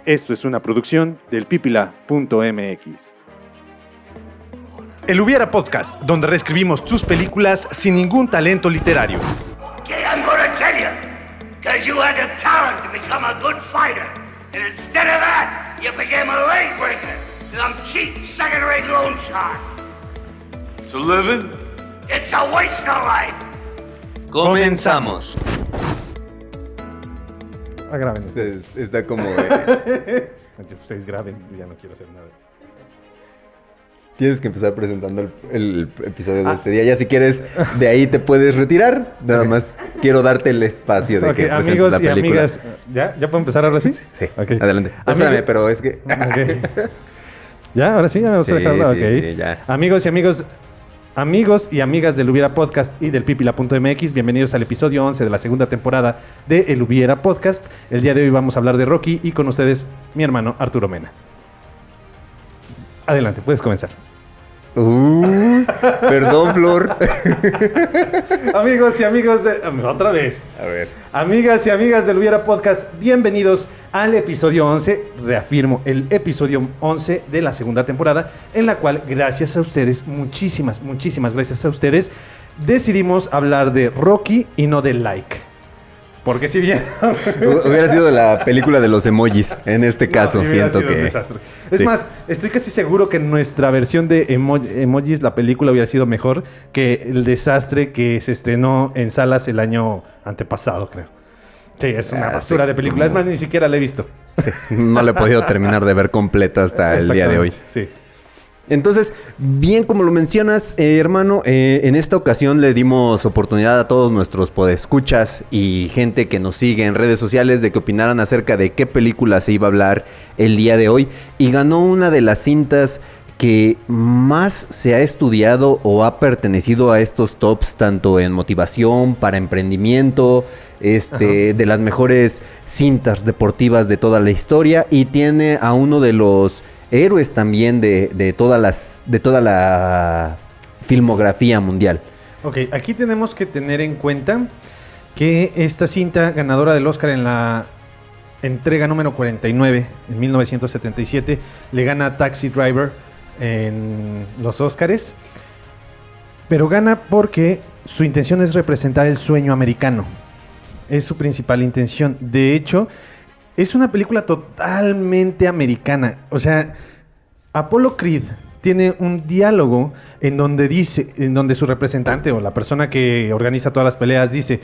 Esto es una producción del pipila.mx. El Hubiera Podcast, donde reescribimos tus películas sin ningún talento literario. Okay, I'm gonna tell you, because you had the talent to become a good fighter, and instead of that, you became a leg breaker, some cheap second-rate loan shark. It's a living? It's a waste of life. Comenzamos. Graben. Está como... Ustedes graben, ya no quiero hacer nada. Tienes que empezar presentando el episodio de este día. Ya si quieres, de ahí te puedes retirar. Nada más quiero darte el espacio de que presentes amigos la y película. amigas. ¿Ya puedo empezar ahora sí? Sí, Okay. adelante. Espérame, pero es que... Okay. ¿Ya? ¿Ahora sí? ¿Ya me vas a dejarlo? Sí, Okay. sí, ya. Amigos y amigas del Hubiera Podcast y del pipila.mx, bienvenidos al episodio 11 de la segunda temporada de El Hubiera Podcast. El día de hoy vamos a hablar de Rocky y con ustedes mi hermano Arturo Mena. Adelante, puedes comenzar. Perdón, Flor. Amigos y amigos de... Otra vez. A ver. Amigas y amigas del Hubiera Podcast, bienvenidos al episodio 11, reafirmo, el episodio 11 de la segunda temporada, en la cual, gracias a ustedes, muchísimas gracias a ustedes, decidimos hablar de Rocky y no de Like. Porque si bien... Hubiera sido la película de los emojis, en este caso, No, siento sido un que... desastre. Es Sí. más, estoy casi seguro que nuestra versión de emojis, la película, hubiera sido mejor que el desastre que se estrenó en salas el año antepasado, creo. Sí, es una basura sí. de película. Es más, ni siquiera la he visto. No la he podido terminar de ver completa hasta el día de hoy. Sí. Entonces, bien como lo mencionas, hermano, en esta ocasión le dimos oportunidad a todos nuestros podescuchas y gente que nos sigue en redes sociales de que opinaran acerca de qué película se iba a hablar el día de hoy. Y ganó una de las cintas que más se ha estudiado o ha pertenecido a estos tops, tanto en motivación, para emprendimiento, de las mejores cintas deportivas de toda la historia. Y tiene a uno de los héroes también de toda la filmografía mundial. Ok, aquí tenemos que tener en cuenta que esta cinta ganadora del Oscar en la entrega número 49 en 1977 le gana a Taxi Driver en los Oscars, pero gana porque su intención es representar el sueño americano. Es su principal intención. De hecho, es una película totalmente americana. O sea, Apollo Creed tiene un diálogo en donde su representante o la persona que organiza todas las peleas dice: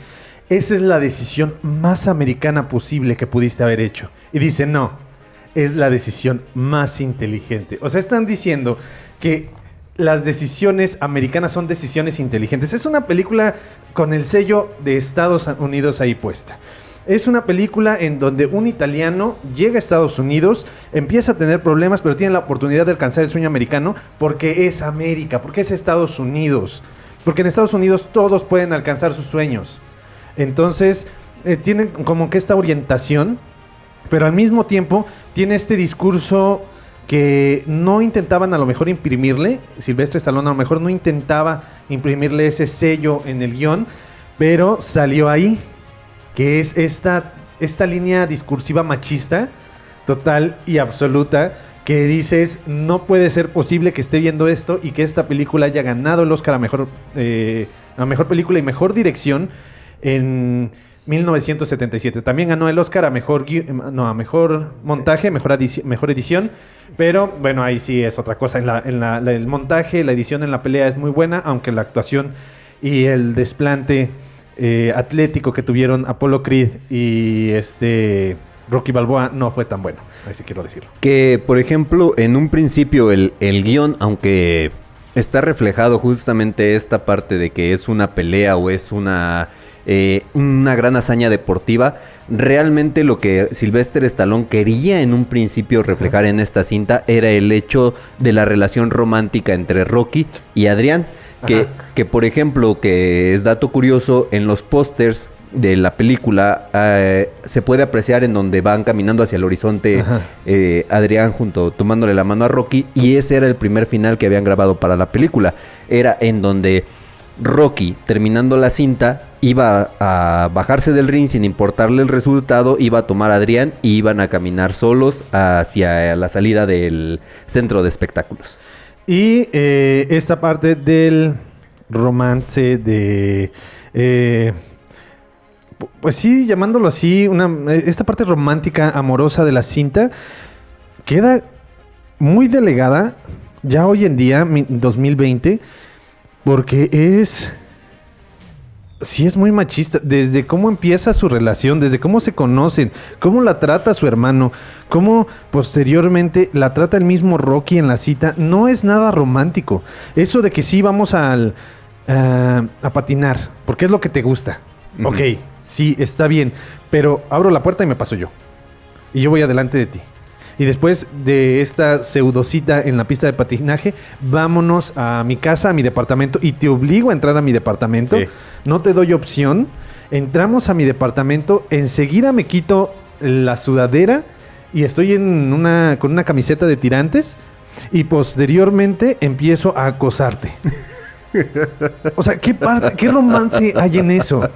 esa es la decisión más americana posible que pudiste haber hecho. Y dice: no, es la decisión más inteligente. O sea, están diciendo que las decisiones americanas son decisiones inteligentes. Es una película con el sello de Estados Unidos ahí puesta. Es una película en donde un italiano llega a Estados Unidos, empieza a tener problemas, pero tiene la oportunidad de alcanzar el sueño americano porque es América, porque es Estados Unidos. Porque en Estados Unidos todos pueden alcanzar sus sueños. Entonces, tienen como que esta orientación, pero al mismo tiempo tiene este discurso que no intentaban a lo mejor imprimirle. Sylvester Stallone a lo mejor no intentaba imprimirle ese sello en el guión, pero salió ahí, que es esta línea discursiva machista, total y absoluta, que dices: no puede ser posible que esté viendo esto y que esta película haya ganado el Oscar a mejor película y mejor dirección en 1977. También ganó el Oscar a mejor montaje, mejor edición, pero bueno, ahí sí es otra cosa. El montaje, la edición en la pelea es muy buena, aunque la actuación y el desplante atlético que tuvieron Apollo Creed y Rocky Balboa no fue tan bueno, así quiero decirlo. Que, por ejemplo, en un principio el guión, aunque está reflejado justamente esta parte de que es una pelea o es una gran hazaña deportiva, realmente lo que Sylvester Stallone quería en un principio reflejar en esta cinta era el hecho de la relación romántica entre Rocky y Adrián. Que por ejemplo, que es dato curioso, en los pósters de la película se puede apreciar en donde van caminando hacia el horizonte Adrián tomándole la mano a Rocky, y ese era el primer final que habían grabado para la película. Era en donde Rocky, terminando la cinta, iba a bajarse del ring sin importarle el resultado, iba a tomar a Adrián y iban a caminar solos hacia la salida del centro de espectáculos. Y esta parte del romance de... pues sí, llamándolo así, esta parte romántica, amorosa de la cinta, queda muy delegada ya hoy en día, 2020, porque sí es muy machista, desde cómo empieza su relación, desde cómo se conocen, cómo la trata su hermano, cómo posteriormente la trata el mismo Rocky en la cita, no es nada romántico. Eso de que sí vamos a patinar, porque es lo que te gusta. Uh-huh. Ok, sí, está bien, pero abro la puerta y me paso yo. Y yo voy adelante de ti. Y después de esta pseudocita en la pista de patinaje, vámonos a mi casa, a mi departamento, y te obligo a entrar a mi departamento. Sí. No te doy opción. Entramos a mi departamento, enseguida me quito la sudadera y estoy con una camiseta de tirantes y posteriormente empiezo a acosarte. O sea, ¿qué romance hay en eso?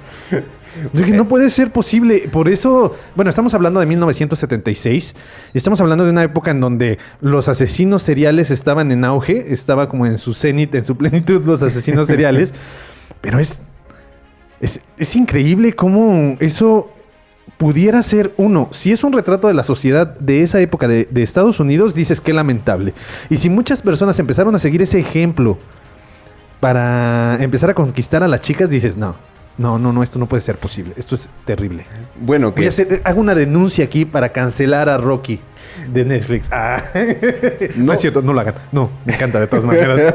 Yo dije, no puede ser posible. Por eso, bueno, estamos hablando de 1976. Estamos hablando de una época en donde los asesinos seriales estaban en auge. Estaba como en su cenit, en su plenitud, los asesinos seriales. Pero es increíble cómo eso pudiera ser uno. Si es un retrato de la sociedad de esa época de Estados Unidos, dices qué lamentable. Y si muchas personas empezaron a seguir ese ejemplo para empezar a conquistar a las chicas, dices, no, esto no puede ser posible. Esto es terrible. Bueno, hago una denuncia aquí para cancelar a Rocky de Netflix. No es cierto, no lo hagan. No, me encanta de todas maneras.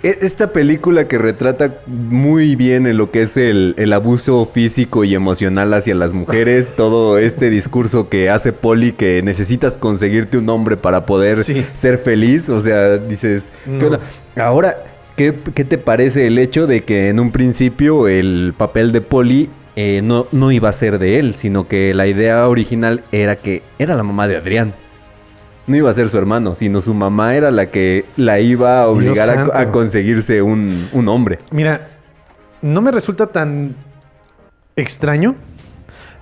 Esta película que retrata muy bien lo que es el abuso físico y emocional hacia las mujeres, todo este discurso que hace Polly, que necesitas conseguirte un hombre para poder ser feliz. O sea, dices, ¿qué onda? Ahora, ¿qué te parece el hecho de que en un principio el papel de Polly no iba a ser de él, sino que la idea original era que era la mamá de Adrián? No iba a ser su hermano, sino su mamá era la que la iba a obligar a conseguirse un hombre. Mira, no me resulta tan extraño.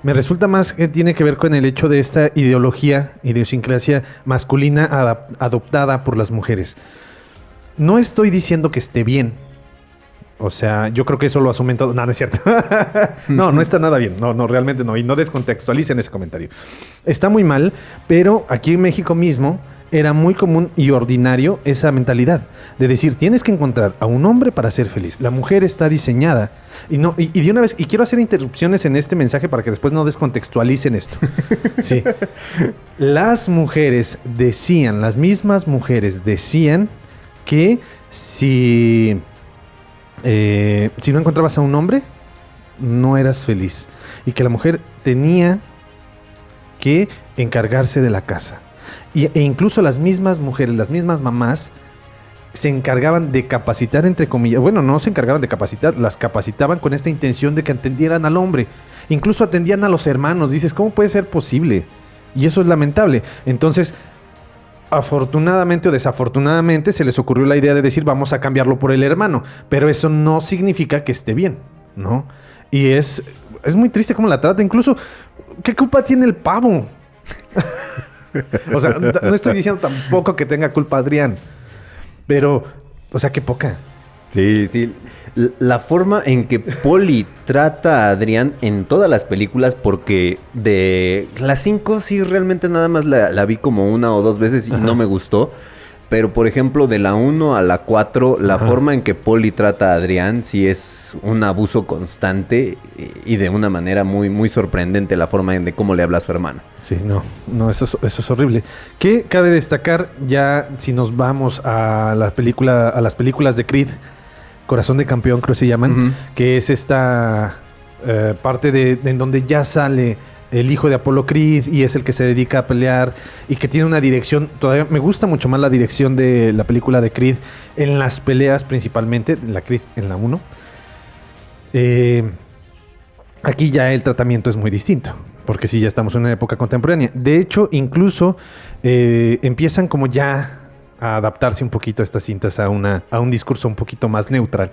Me resulta más que tiene que ver con el hecho de esta idiosincrasia masculina adoptada por las mujeres. No estoy diciendo que esté bien. O sea, yo creo que eso lo asumen todo. No, no es cierto. No está nada bien. No, realmente no. Y no descontextualicen ese comentario. Está muy mal, pero aquí en México mismo era muy común y ordinario esa mentalidad de decir, tienes que encontrar a un hombre para ser feliz. La mujer está diseñada. Y de una vez, y quiero hacer interrupciones en este mensaje para que después no descontextualicen esto. Sí. Las mismas mujeres decían que si no encontrabas a un hombre, no eras feliz. Y que la mujer tenía que encargarse de la casa. E incluso las mismas mujeres, las mismas mamás, se encargaban de capacitar, entre comillas. Bueno, no se encargaban de capacitar, las capacitaban con esta intención de que atendieran al hombre. Incluso atendían a los hermanos. Dices, ¿cómo puede ser posible? Y eso es lamentable. Entonces, afortunadamente o desafortunadamente se les ocurrió la idea de decir vamos a cambiarlo por el hermano, pero eso no significa que esté bien, ¿no? Y es muy triste cómo la trata. Incluso, ¿qué culpa tiene el pavo? O sea, no estoy diciendo tampoco que tenga culpa Adrián, pero, o sea, qué poca. Sí. La forma en que Polly trata a Adrián en todas las películas, porque de las 5 sí realmente nada más la vi como 1 o 2 veces y no me gustó. Pero, por ejemplo, de la 1 a la 4, la forma en que Polly trata a Adrián sí es un abuso constante y de una manera muy, muy sorprendente la forma de cómo le habla a su hermano. Sí, no, eso es horrible. ¿Qué cabe destacar ya si nos vamos a las películas de Creed? Corazón de Campeón, creo que se llaman, que es esta parte en donde ya sale el hijo de Apollo Creed y es el que se dedica a pelear y que tiene una dirección. Todavía me gusta mucho más la dirección de la película de Creed en las peleas, principalmente la Creed en la 1. Aquí ya el tratamiento es muy distinto, porque sí, ya estamos en una época contemporánea. De hecho, incluso empiezan como ya a adaptarse un poquito a estas cintas a un discurso un poquito más neutral.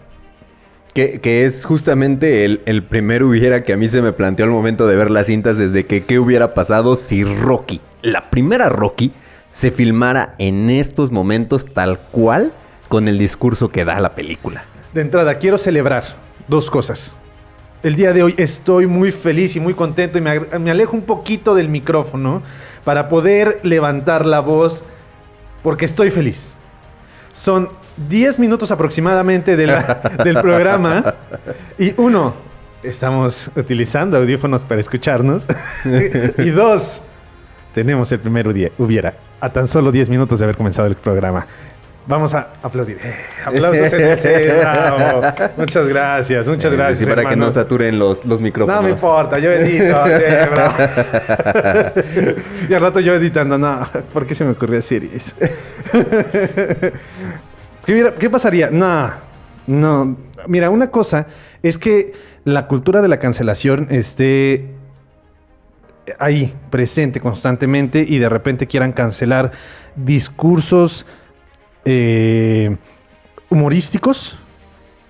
Que es justamente el primer hubiera que a mí se me planteó al momento de ver las cintas desde que qué hubiera pasado si Rocky, la primera Rocky, se filmara en estos momentos tal cual con el discurso que da la película. De entrada, quiero celebrar 2 cosas. El día de hoy estoy muy feliz y muy contento y me alejo un poquito del micrófono para poder levantar la voz porque estoy feliz. Son 10 minutos aproximadamente del programa y 1, estamos utilizando audífonos para escucharnos y 2, tenemos el primer hubiera a tan solo 10 minutos de haber comenzado el programa. Vamos a aplaudir. Aplausos en el set, bravo. Muchas gracias, Sí, para que no saturen los micrófonos. No me importa, yo edito. Bravo. Y al rato yo editando, no, ¿por qué se me ocurrió decir eso? ¿Qué pasaría? No. Mira, una cosa es que la cultura de la cancelación esté ahí, presente constantemente y de repente quieran cancelar discursos humorísticos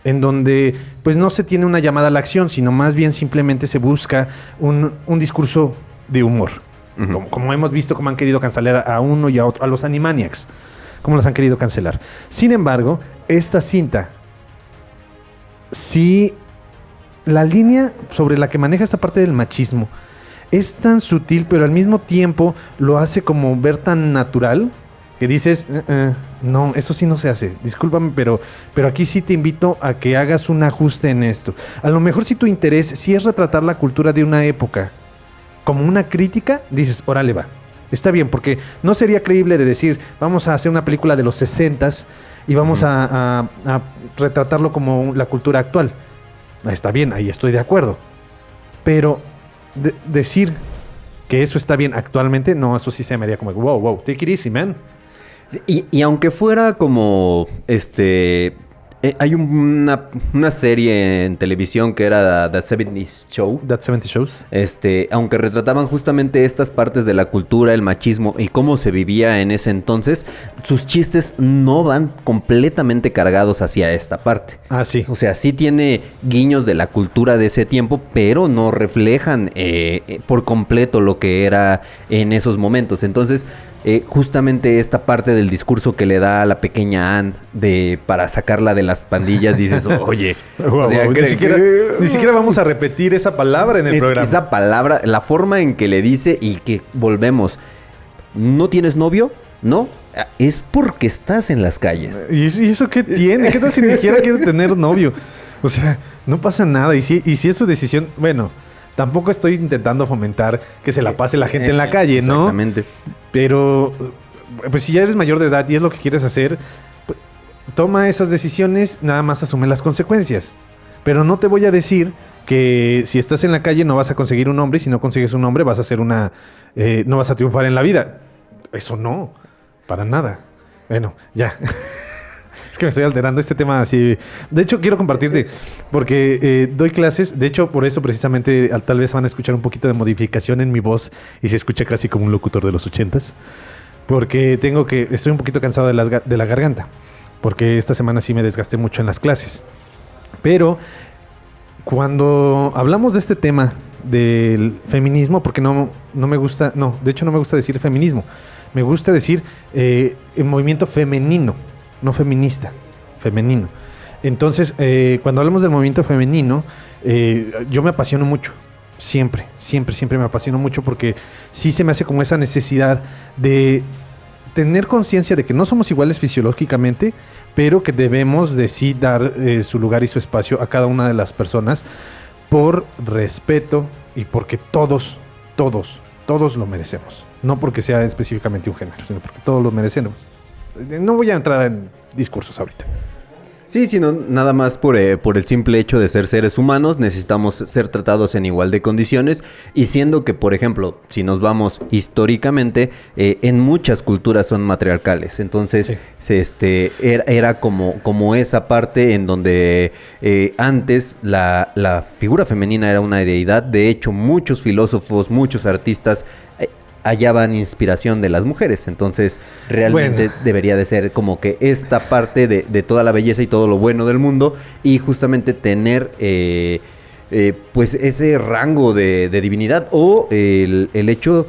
en donde pues no se tiene una llamada a la acción, sino más bien simplemente se busca un discurso de humor. Uh-huh. Como hemos visto cómo han querido cancelar a uno y a otro, a los Animaniacs, como los han querido cancelar. Sin embargo, esta cinta, sí, la línea sobre la que maneja esta parte del machismo es tan sutil, pero al mismo tiempo lo hace como ver tan natural que dices, no, eso sí no se hace. Discúlpame, pero aquí sí te invito a que hagas un ajuste en esto. A lo mejor si tu interés sí es retratar la cultura de una época como una crítica, dices, órale va. Está bien, porque no sería creíble de decir, vamos a hacer una película de los 60s y vamos a retratarlo como la cultura actual. Está bien, ahí estoy de acuerdo. Pero decir que eso está bien actualmente, no, eso sí se me haría como, wow, take it easy, man. Y aunque fuera como, hay una serie en televisión que era That 70's Show. That 70 Shows. Aunque retrataban justamente estas partes de la cultura, el machismo y cómo se vivía en ese entonces, sus chistes no van completamente cargados hacia esta parte. Ah, sí. O sea, sí tiene guiños de la cultura de ese tiempo, pero no reflejan por completo lo que era en esos momentos. Entonces, justamente esta parte del discurso que le da a la pequeña Anne para sacarla de las pandillas, dices, oye, wow, o sea, ni siquiera vamos a repetir esa palabra en el programa. Esa palabra, la forma en que le dice y que volvemos, ¿no tienes novio? No, es porque estás en las calles. ¿Y eso qué tiene? ¿Qué tal si ni siquiera quiere tener novio? O sea, no pasa nada. Y si es su decisión, bueno, tampoco estoy intentando fomentar que se la pase la gente en la calle, ¿no? Exactamente. Pero, pues si ya eres mayor de edad y es lo que quieres hacer, pues, toma esas decisiones, nada más asume las consecuencias. Pero no te voy a decir que si estás en la calle no vas a conseguir un hombre y si no consigues un hombre vas a hacer no vas a triunfar en la vida. Eso no, para nada. Bueno, ya. Es que me estoy alterando este tema así. De hecho, quiero compartirte, porque doy clases. De hecho, por eso precisamente tal vez van a escuchar un poquito de modificación en mi voz y se escucha casi como un locutor de los 80s. Porque estoy un poquito cansado de la garganta. Porque esta semana sí me desgasté mucho en las clases. Pero cuando hablamos de este tema del feminismo, porque no me gusta, de hecho no me gusta decir feminismo. Me gusta decir el movimiento femenino. No feminista, femenino. Entonces, cuando hablamos del movimiento femenino, yo me apasiono mucho. Siempre me apasiono mucho porque sí se me hace como esa necesidad de tener conciencia de que no somos iguales fisiológicamente, pero que debemos de sí dar su lugar y su espacio a cada una de las personas por respeto y porque todos lo merecemos. No porque sea específicamente un género, sino porque todos lo merecemos. No voy a entrar en discursos ahorita. Sí, sino nada más por el simple hecho de ser seres humanos, necesitamos ser tratados en igual de condiciones, y siendo que, por ejemplo, si nos vamos históricamente, en muchas culturas son matriarcales, entonces sí. Era como esa parte en donde antes la figura femenina era una deidad. De hecho, muchos filósofos, muchos artistas hallaban inspiración de las mujeres. Entonces, realmente debería de ser como que esta parte de toda la belleza y todo lo bueno del mundo y justamente tener pues ese rango de divinidad o el hecho,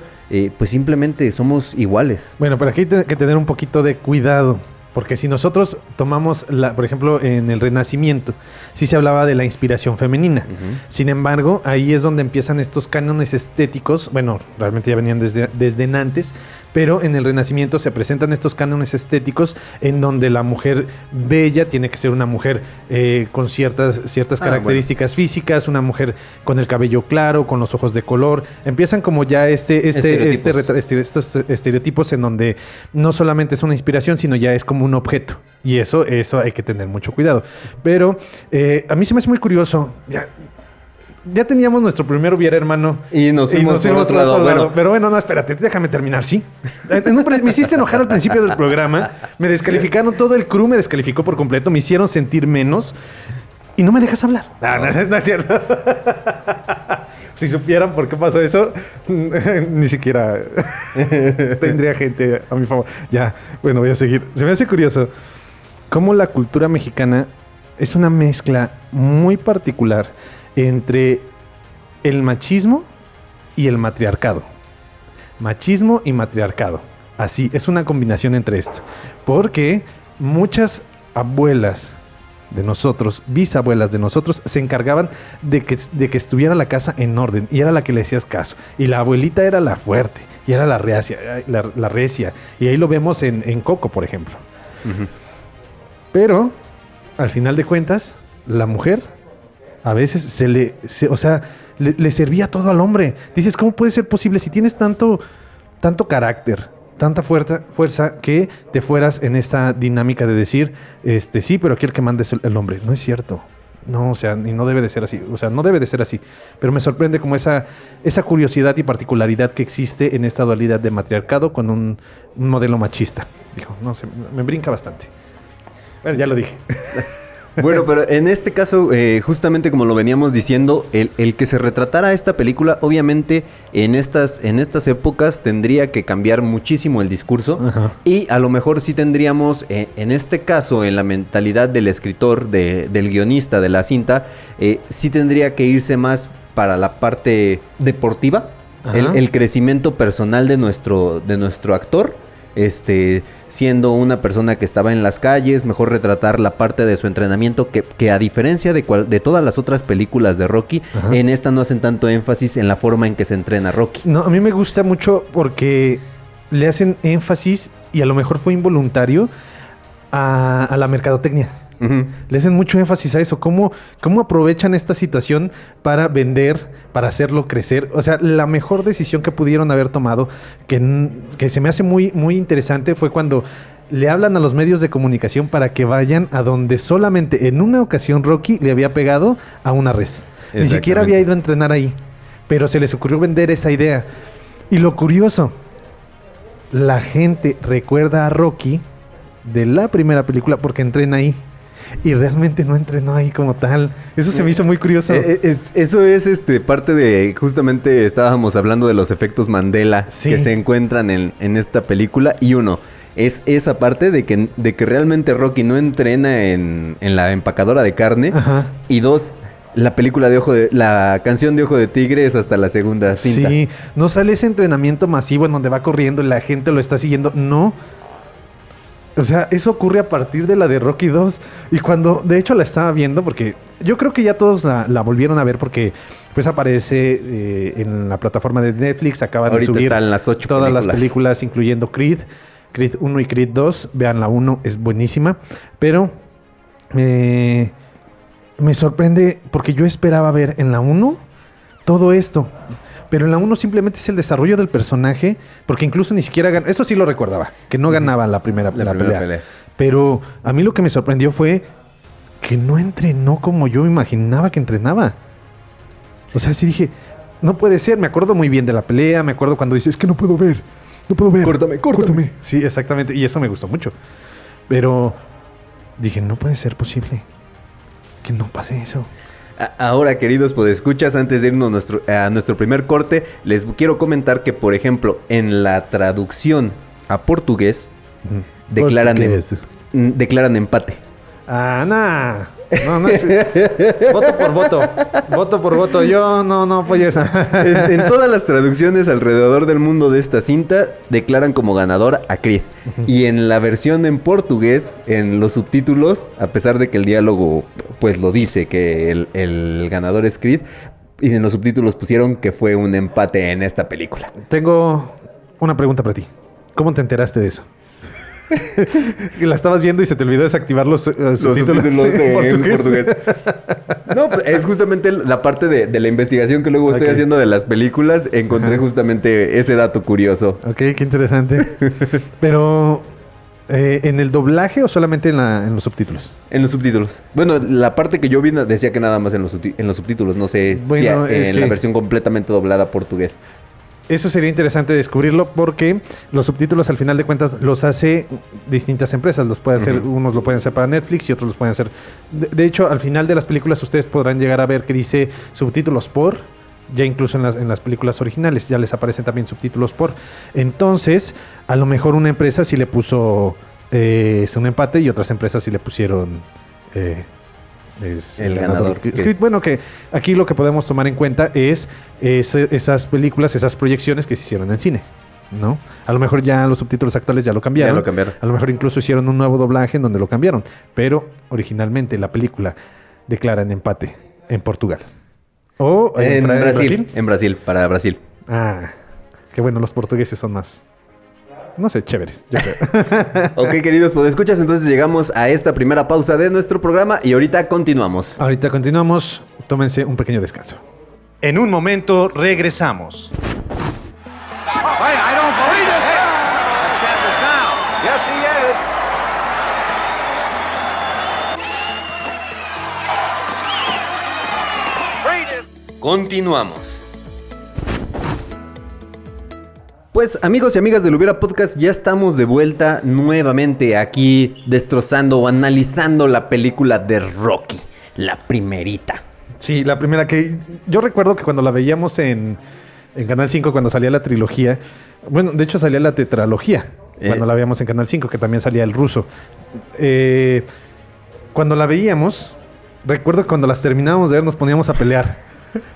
pues simplemente somos iguales. Bueno, pero aquí hay que tener un poquito de cuidado. Porque si nosotros tomamos, por ejemplo, en el Renacimiento, sí se hablaba de la inspiración femenina. Sin embargo, ahí es donde empiezan estos cánones estéticos. Bueno, realmente ya venían desde antes, pero en el Renacimiento se presentan estos cánones estéticos en donde la mujer bella tiene que ser una mujer con ciertas características físicas, una mujer con el cabello claro, con los ojos de color. Empiezan como ya estos estereotipos en donde no solamente es una inspiración, sino ya es como un objeto. Y eso hay que tener mucho cuidado. Pero a mí se me hace muy curioso. Ya teníamos nuestro primer hubiera, hermano. Y nos fuimos por otro lado. Bueno. Pero bueno, no, espérate, déjame terminar, ¿sí? Me hiciste enojar al principio del programa. Me descalificaron, todo el crew me descalificó por completo. Me hicieron sentir menos. Y no me dejas hablar. No es cierto. Si supieran por qué pasó eso, ni siquiera tendría gente a mi favor. Ya, bueno, voy a seguir. Se me hace curioso cómo la cultura mexicana es una mezcla muy particular entre el machismo y el matriarcado. Machismo y matriarcado. Así, es una combinación entre esto. Porque muchas abuelas de nosotros, bisabuelas de nosotros, se encargaban de que estuviera la casa en orden y era la que le hacías caso. Y la abuelita era la fuerte y era la recia. Y ahí lo vemos en Coco, por ejemplo. Pero, al final de cuentas, la mujer a veces le servía todo al hombre. Dices, ¿cómo puede ser posible si tienes tanto carácter, tanta fuerza que te fueras en esta dinámica de decir, sí, pero aquí el que manda es el hombre? No es cierto. No, o sea, y no debe de ser así. O sea, no debe de ser así. Pero me sorprende como esa curiosidad y particularidad que existe en esta dualidad de matriarcado con un modelo machista. Dijo, no sé, me brinca bastante. Bueno, ya lo dije. Bueno, pero en este caso, justamente como lo veníamos diciendo, el que se retratara esta película, obviamente en estas épocas tendría que cambiar muchísimo el discurso. Ajá. Y a lo mejor sí tendríamos, en este caso, en la mentalidad del escritor, del guionista de la cinta, sí tendría que irse más para la parte deportiva, el crecimiento personal de nuestro actor. Siendo una persona que estaba en las calles, mejor retratar la parte de su entrenamiento que a diferencia de todas las otras películas de Rocky, ajá, en esta no hacen tanto énfasis en la forma en que se entrena Rocky. No, a mí me gusta mucho porque le hacen énfasis, y a lo mejor fue involuntario, a la mercadotecnia. Uh-huh. Le hacen mucho énfasis a eso, cómo aprovechan esta situación para vender, para hacerlo crecer. O sea, la mejor decisión que pudieron haber tomado, que se me hace muy, muy interesante, fue cuando le hablan a los medios de comunicación para que vayan a donde solamente en una ocasión Rocky le había pegado a una res. Ni siquiera había ido a entrenar ahí, pero se les ocurrió vender esa idea. Y lo curioso, la gente recuerda a Rocky de la primera película porque entrena ahí. Y realmente no entrenó ahí como tal. Eso se me hizo muy curioso. Eso es parte de... Justamente estábamos hablando de los efectos Mandela, sí, que se encuentran en esta película. Y uno, es esa parte de que realmente Rocky no entrena en la empacadora de carne. Ajá. Y dos, la película la canción de Ojo de Tigre es hasta la segunda cinta. Sí, no sale ese entrenamiento masivo en donde va corriendo y la gente lo está siguiendo. No. O sea, eso ocurre a partir de la de Rocky 2. Y cuando, de hecho, la estaba viendo, porque yo creo que ya todos la volvieron a ver, porque pues aparece en la plataforma de Netflix. Acaban ahorita de subir están las 8 todas películas. Las películas, incluyendo Creed 1 y Creed 2. Vean la 1, es buenísima. Pero me sorprende porque yo esperaba ver en la 1 todo esto. Pero en la 1 simplemente es el desarrollo del personaje, porque incluso ni siquiera ganó. Eso sí lo recordaba, que no ganaba la primera pelea. Pero a mí lo que me sorprendió fue que no entrenó como yo imaginaba que entrenaba. O sea, sí dije, no puede ser. Me acuerdo muy bien de la pelea, me acuerdo cuando dice, es que no puedo ver. Córtame. Sí, exactamente, y eso me gustó mucho. Pero dije, no puede ser posible que no pase eso. Ahora, queridos podescuchas, antes de irnos a nuestro primer corte, les quiero comentar que, por ejemplo, en la traducción a portugués, declaran empate. Ah, nah. No es... Voto por voto. Voto por voto. Yo no apoyo esa. En todas las traducciones alrededor del mundo de esta cinta, declaran como ganador a Creed. Y en la versión en portugués, en los subtítulos, a pesar de que el diálogo pues lo dice que el ganador es Creed, y en los subtítulos pusieron que fue un empate en esta película. Tengo una pregunta para ti. ¿Cómo te enteraste de eso? La estabas viendo y se te olvidó desactivar los subtítulos en portugués. No, es justamente la parte de la investigación que luego estoy haciendo de las películas. Encontré justamente ese dato curioso. Ok, qué interesante. Pero, ¿en el doblaje o solamente en los subtítulos? En los subtítulos. Bueno, la parte que yo vi decía que nada más en los subtítulos. No sé si en la versión completamente doblada a portugués. Eso sería interesante descubrirlo porque los subtítulos al final de cuentas los hace distintas empresas. Los puede hacer, unos lo pueden hacer para Netflix y otros los pueden hacer. De hecho, al final de las películas ustedes podrán llegar a ver que dice subtítulos por, ya incluso en las películas originales ya les aparecen también subtítulos por. Entonces, a lo mejor una empresa sí le puso un empate y otras empresas sí le pusieron el ganador. Bueno, que aquí lo que podemos tomar en cuenta es esas películas, esas proyecciones que se hicieron en cine, ¿no? A lo mejor ya los subtítulos actuales ya lo cambiaron. A lo mejor incluso hicieron un nuevo doblaje en donde lo cambiaron. Pero originalmente la película declara en empate en Portugal. ¿O en Brasil? En Brasil, para Brasil. Ah, qué bueno, los portugueses son más... No sé, chéveres. Yo creo. Ok, queridos podescuchas, entonces llegamos a esta primera pausa de nuestro programa y ahorita continuamos. Tómense un pequeño descanso. En un momento regresamos. Continuamos. Pues amigos y amigas del Hubiera Podcast, ya estamos de vuelta nuevamente aquí destrozando o analizando la película de Rocky, la primerita. Sí, la primera que yo recuerdo que cuando la veíamos en Canal 5, cuando salía la trilogía, bueno, de hecho salía la tetralogía, cuando la veíamos en Canal 5, que también salía el ruso. Cuando la veíamos, recuerdo que cuando las terminábamos de ver nos poníamos a pelear.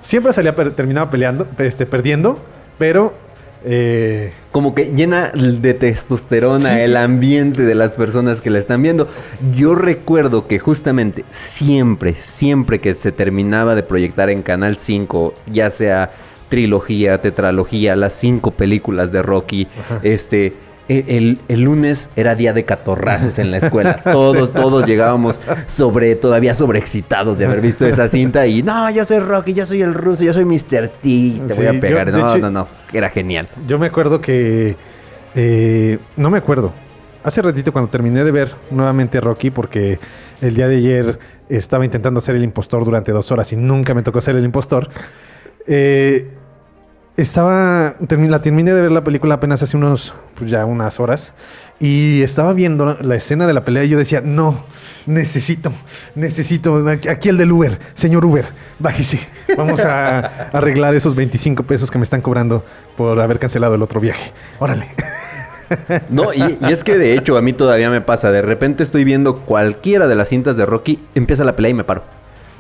Siempre terminaba perdiendo, pero... como que llena de testosterona el ambiente de las personas que la están viendo. Yo recuerdo que justamente siempre que se terminaba de proyectar en Canal 5, ya sea trilogía, tetralogía, las 5 películas de Rocky, el lunes era día de catorrazos en la escuela. Todos llegábamos todavía sobreexcitados de haber visto esa cinta y no, yo soy Rocky, yo soy el ruso, yo soy Mr. T, te voy a pegar. No, era genial. Yo me acuerdo que... no me acuerdo. Hace ratito cuando terminé de ver nuevamente Rocky, porque el día de ayer estaba intentando ser el impostor durante 2 horas y nunca me tocó ser el impostor. La terminé de ver la película apenas hace unas horas y estaba viendo la escena de la pelea y yo decía, no, necesito, aquí el del Uber, señor Uber, bájese, vamos a arreglar esos 25 pesos que me están cobrando por haber cancelado el otro viaje, órale. No, y es que de hecho a mí todavía me pasa, de repente estoy viendo cualquiera de las cintas de Rocky, empieza la pelea y me paro.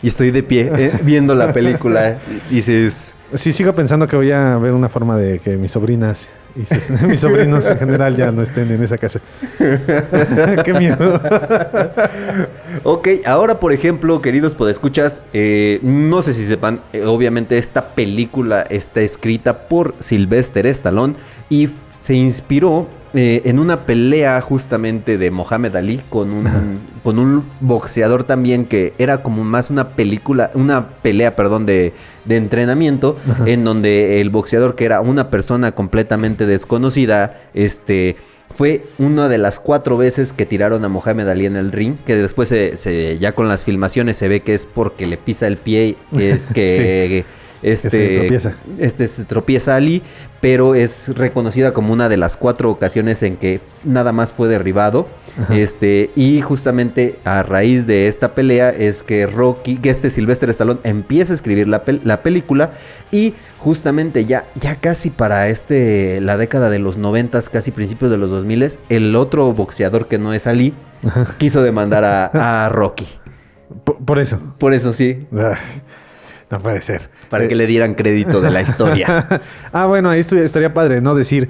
Y estoy de pie viendo la película y dices... Sí, sigo pensando que voy a ver una forma de que mis sobrinas y mis sobrinos en general ya no estén en esa casa. ¡Qué miedo! Ok, ahora por ejemplo, queridos podescuchas, no sé si sepan, obviamente esta película está escrita por Sylvester Stallone y se inspiró en una pelea justamente de Mohamed Ali con un boxeador también que era como más una pelea de entrenamiento. Ajá. En donde el boxeador, que era una persona completamente desconocida, fue una de las 4 veces que tiraron a Mohamed Ali en el ring, que después ya con las filmaciones se ve que es porque le pisa el pie, es que... sí. se tropieza. Se tropieza Ali, pero es reconocida como una de las 4 ocasiones en que nada más fue derribado. Ajá. Y justamente a raíz de esta pelea es que Sylvester Stallone empieza a escribir la película, y justamente ya casi para la década de los 90s, casi principios de los 2000, el otro boxeador que no es Ali quiso demandar a Rocky. Por eso. Por eso sí. Ay, no puede ser. Para que le dieran crédito de la historia. Bueno, ahí estaría padre, ¿no? Decir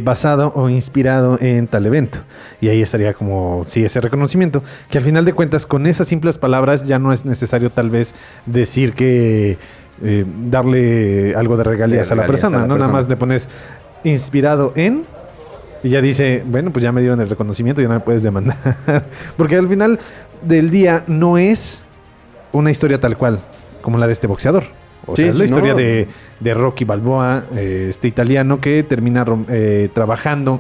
basado o inspirado en tal evento. Y ahí estaría como, sí, ese reconocimiento. Que al final de cuentas, con esas simples palabras, ya no es necesario tal vez decir que darle algo de regalías a la persona, ¿no? Nada más le pones inspirado en... Y ya dice, bueno, pues ya me dieron el reconocimiento, ya no me puedes demandar. Porque al final del día no es una historia tal cual como la de este boxeador. O sea, es la historia de Rocky Balboa, este italiano que termina trabajando,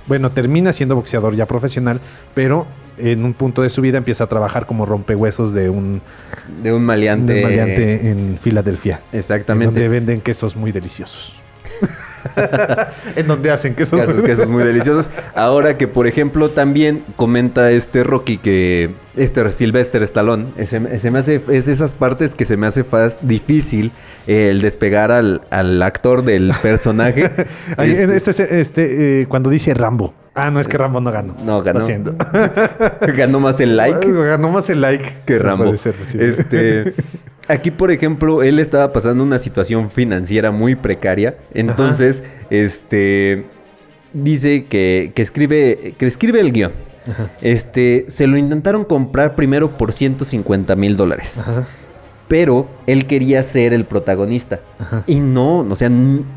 bueno, termina siendo boxeador ya profesional, pero en un punto de su vida empieza a trabajar como rompehuesos de un maleante en Filadelfia. Exactamente. Donde venden quesos muy deliciosos. En donde hacen quesos muy deliciosos. Ahora que, por ejemplo, también comenta Rocky que Sylvester Stallone, se me hace, es esas partes que se me hace difícil el despegar al actor del personaje. Cuando dice Rambo. No, es que Rambo no ganó. No, ganó. Ganó más el like. Ganó más el like que Rambo. No puede ser posible. Aquí, por ejemplo, él estaba pasando una situación financiera muy precaria. Entonces, dice que escribe el guión. Ajá. Se lo intentaron comprar primero por $150,000. Ajá. Pero él quería ser el protagonista. Ajá. Y no, o sea,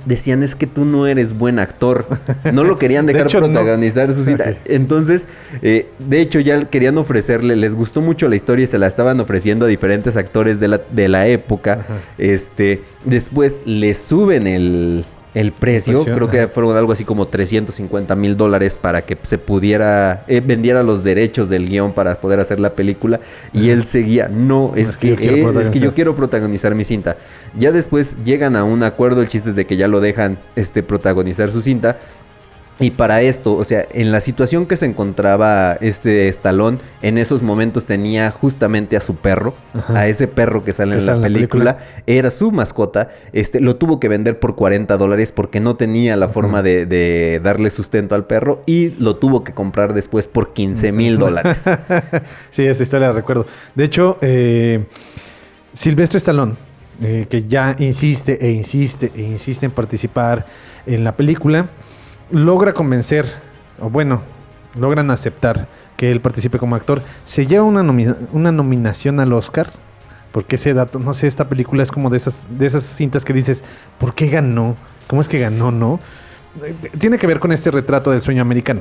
decían, es que tú no eres buen actor. No lo querían dejar protagonizar su cita. Okay. Entonces, de hecho, ya querían ofrecerle, les gustó mucho la historia y se la estaban ofreciendo a diferentes actores de la época. Ajá. Después le suben el precio, creo que fueron algo así como $350,000 para que se pudiera, vendiera los derechos del guión para poder hacer la película. Y él seguía, es que yo quiero protagonizar mi cinta. Ya después llegan a un acuerdo, el chiste es de que ya lo dejan protagonizar su cinta. Y para esto, o sea, en la situación que se encontraba Stallone, en esos momentos tenía justamente a su perro, ajá, a ese perro que sale en la película, era su mascota, lo tuvo que vender por $40 porque no tenía la forma de darle sustento al perro, y lo tuvo que comprar después por $15,000. Sí, esa historia la recuerdo. De hecho, Sylvester Stallone, que ya insiste en participar en la película, logra convencer, o bueno, logran aceptar que él participe como actor. Se lleva una nominación al Oscar, porque ese dato, no sé, esta película es como de esas cintas que dices, ¿por qué ganó? ¿Cómo es que ganó, no? Tiene que ver con este retrato del sueño americano.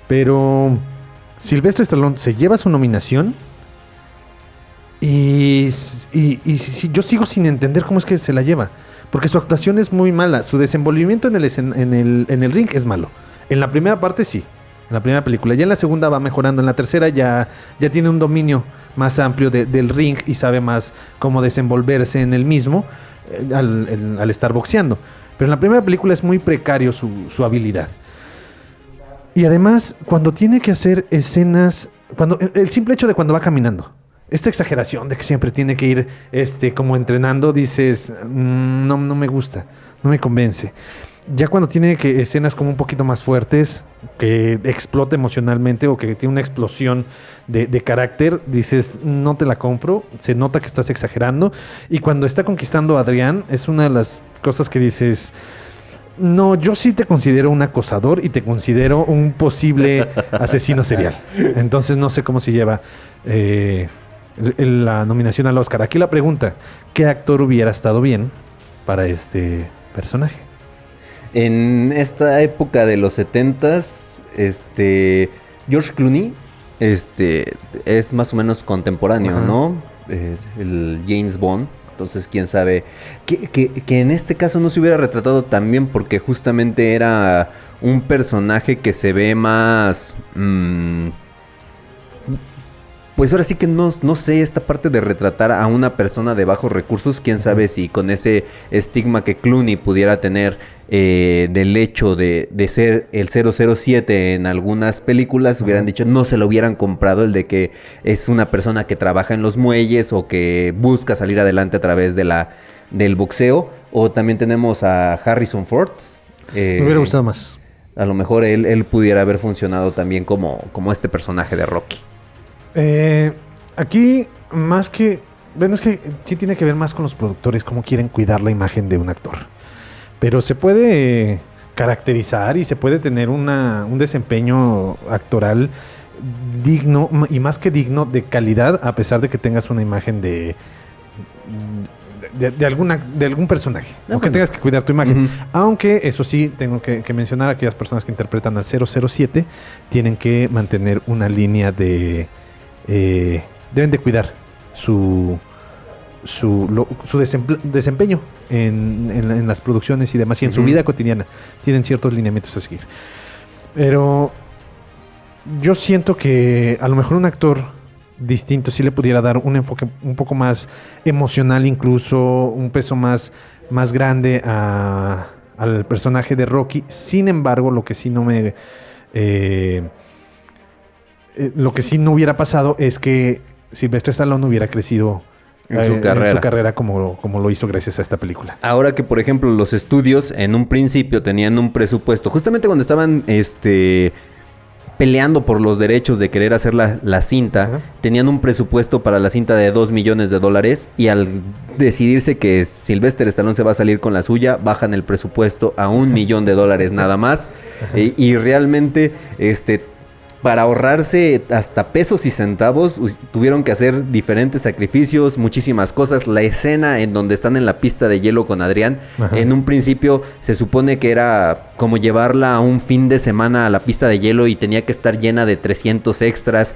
Pero Sylvester Stallone se lleva su nominación y yo sigo sin entender cómo es que se la lleva. Porque su actuación es muy mala. Su desenvolvimiento en el ring es malo. En la primera parte sí. En la primera película. Ya en la segunda va mejorando. En la tercera ya tiene un dominio más amplio del ring y sabe más cómo desenvolverse en el mismo al estar boxeando. Pero en la primera película es muy precario su habilidad. Y además, cuando tiene que hacer escenas... el simple hecho de cuando va caminando. Esta exageración de que siempre tiene que ir como entrenando, dices, no me gusta, no me convence. Ya cuando tiene que escenas como un poquito más fuertes, que explota emocionalmente o que tiene una explosión de carácter, dices, no te la compro, se nota que estás exagerando. Y cuando está conquistando a Adrián, es una de las cosas que dices, no, yo sí te considero un acosador y te considero un posible asesino serial. Entonces no sé cómo se lleva la nominación al Oscar. Aquí la pregunta, ¿qué actor hubiera estado bien para este personaje? En esta época de los 70s, George Clooney es más o menos contemporáneo, ajá, ¿no? El James Bond. Entonces, quién sabe que en este caso no se hubiera retratado tan bien, porque justamente era un personaje que se ve más... pues ahora sí que no sé, esta parte de retratar a una persona de bajos recursos, quién sabe si con ese estigma que Clooney pudiera tener del hecho de ser el 007 en algunas películas, hubieran dicho, no se lo hubieran comprado el de que es una persona que trabaja en los muelles o que busca salir adelante a través del boxeo. O también tenemos a Harrison Ford. Me hubiera gustado más. A lo mejor él pudiera haber funcionado también como este personaje de Rocky. Aquí, más que... Bueno, es que sí tiene que ver más con los productores, cómo quieren cuidar la imagen de un actor. Pero se puede caracterizar y se puede tener un desempeño actoral digno, y más que digno, de calidad, a pesar de que tengas una imagen de algún personaje. Aunque tengas que cuidar tu imagen. Aunque, eso sí, tengo que mencionar a aquellas personas que interpretan al 007, tienen que mantener una línea de... deben de cuidar su desempeño en las producciones y demás, y en su vida cotidiana. Tienen ciertos lineamientos a seguir. Pero yo siento que a lo mejor un actor distinto sí le pudiera dar un enfoque un poco más emocional, incluso un peso más grande al personaje de Rocky. Sin embargo, lo que sí no hubiera pasado es que Sylvester Stallone hubiera crecido en su carrera como lo hizo gracias a esta película. Ahora que, por ejemplo, los estudios en un principio tenían un presupuesto, justamente cuando estaban peleando por los derechos de querer hacer la cinta, tenían un presupuesto para la cinta de $2 millones, y al decidirse que Sylvester Stallone se va a salir con la suya, bajan el presupuesto a $1 millón nada más. Y realmente para ahorrarse hasta pesos y centavos, tuvieron que hacer diferentes sacrificios, muchísimas cosas. La escena en donde están en la pista de hielo con Adrián, en un principio se supone que era como llevarla a un fin de semana a la pista de hielo y tenía que estar llena de 300 extras,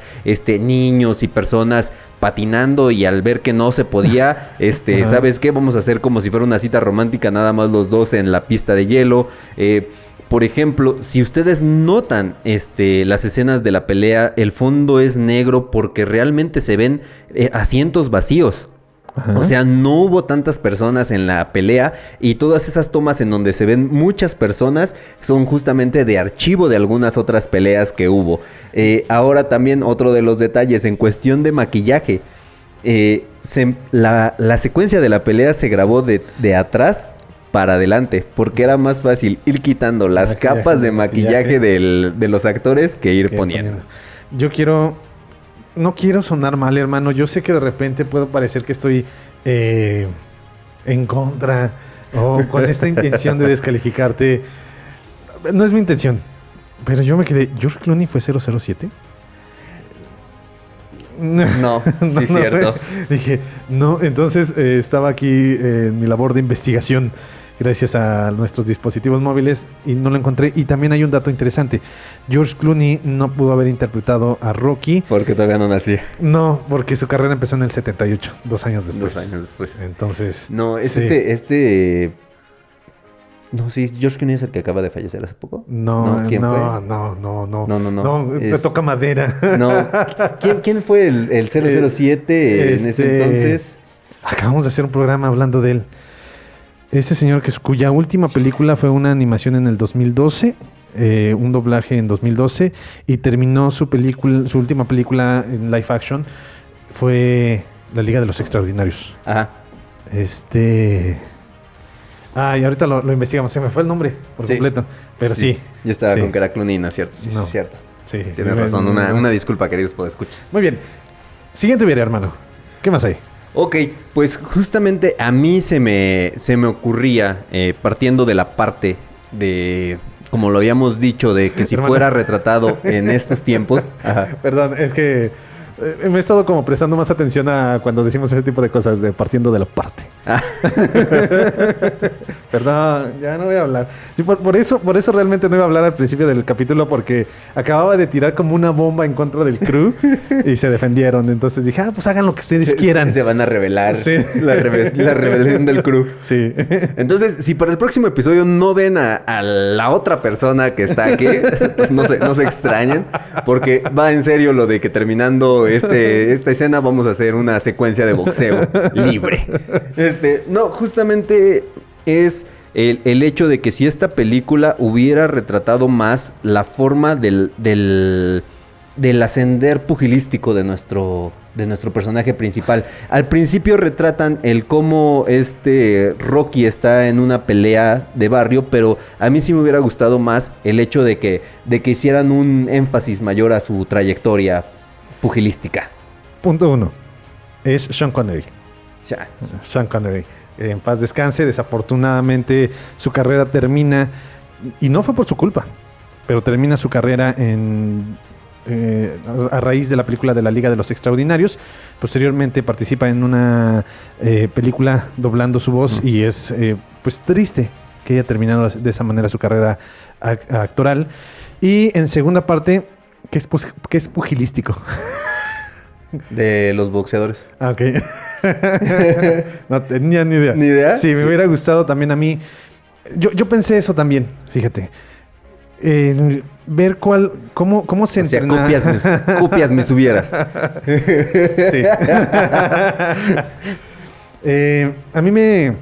niños y personas patinando, y al ver que no se podía, ¿sabes qué? Vamos a hacer como si fuera una cita romántica, nada más los dos en la pista de hielo. Por ejemplo, si ustedes notan las escenas de la pelea, el fondo es negro porque realmente se ven asientos vacíos. O sea, no hubo tantas personas en la pelea, y todas esas tomas en donde se ven muchas personas son justamente de archivo de algunas otras peleas que hubo. Ahora también otro de los detalles en cuestión de maquillaje. La secuencia de la pelea se grabó de atrás para adelante, porque era más fácil ir quitando las capas de maquillaje de los actores que ir poniendo. No quiero sonar mal, hermano. Yo sé que de repente puedo parecer que estoy en contra o con esta intención de descalificarte. No es mi intención, pero yo me quedé. ¿George Clooney fue 007? No, sí, cierto. Dije, no, entonces estaba aquí en mi labor de investigación gracias a nuestros dispositivos móviles y no lo encontré. Y también hay un dato interesante. George Clooney no pudo haber interpretado a Rocky. Porque todavía no nacía. No, porque su carrera empezó en el 78, 2 años después. 2 años después. Entonces... No, es sí. No, sí, George Clooney es el que acaba de fallecer hace poco. No, ¿Quién fue? No, te toca madera. No, ¿quién fue el 007 en ese entonces? Acabamos de hacer un programa hablando de él. Este señor cuya última película fue una animación en el 2012, un doblaje en 2012, y terminó su última película en live action fue La Liga de los Extraordinarios. Ajá. Y ahorita lo investigamos. Se me fue el nombre por completo. Pero sí. Yo estaba con que era Clooney, ¿no es cierto? Sí, es cierto. Sí. Tienes razón. Una disculpa, queridos podescuchas. Muy bien. Siguiente video, hermano. ¿Qué más hay? Ok, pues justamente a mí se me ocurría, partiendo de la parte de, como lo habíamos dicho, de que si fuera retratado en estos tiempos... Ajá. Perdón, es que me he estado como prestando más atención a cuando decimos ese tipo de cosas, de partiendo de la parte. Perdón, ya no voy a hablar. Por eso realmente no iba a hablar al principio del capítulo, porque acababa de tirar como una bomba en contra del crew y se defendieron. Entonces dije, pues hagan lo que ustedes quieran. Se van a revelar. Sí. La rebelión del crew. Sí. Entonces, si para el próximo episodio no ven a la otra persona que está aquí, pues no se extrañen, porque va en serio lo de que terminando terminando esta escena, vamos a hacer una secuencia de boxeo libre. No, justamente es el hecho de que si esta película hubiera retratado más la forma del ascender pugilístico de nuestro personaje principal. Al principio retratan el cómo Rocky está en una pelea de barrio, pero a mí sí me hubiera gustado más el hecho de que hicieran un énfasis mayor a su trayectoria pugilística. Punto 1. Es Sean Connery. Ya. Sean Connery. En paz descanse. Desafortunadamente su carrera termina, y no fue por su culpa, pero termina su carrera a raíz de la película de la Liga de los Extraordinarios. Posteriormente participa en una película doblando su voz y es pues triste que haya terminado de esa manera su carrera actoral. Y en segunda parte, que es pugilístico. De los boxeadores. Ah, ok. No tenía ni idea. ¿Ni idea? Sí, me hubiera gustado también a mí. Yo pensé eso también, fíjate. Ver cómo se entrena. Copias me subieras. Sí. A mí me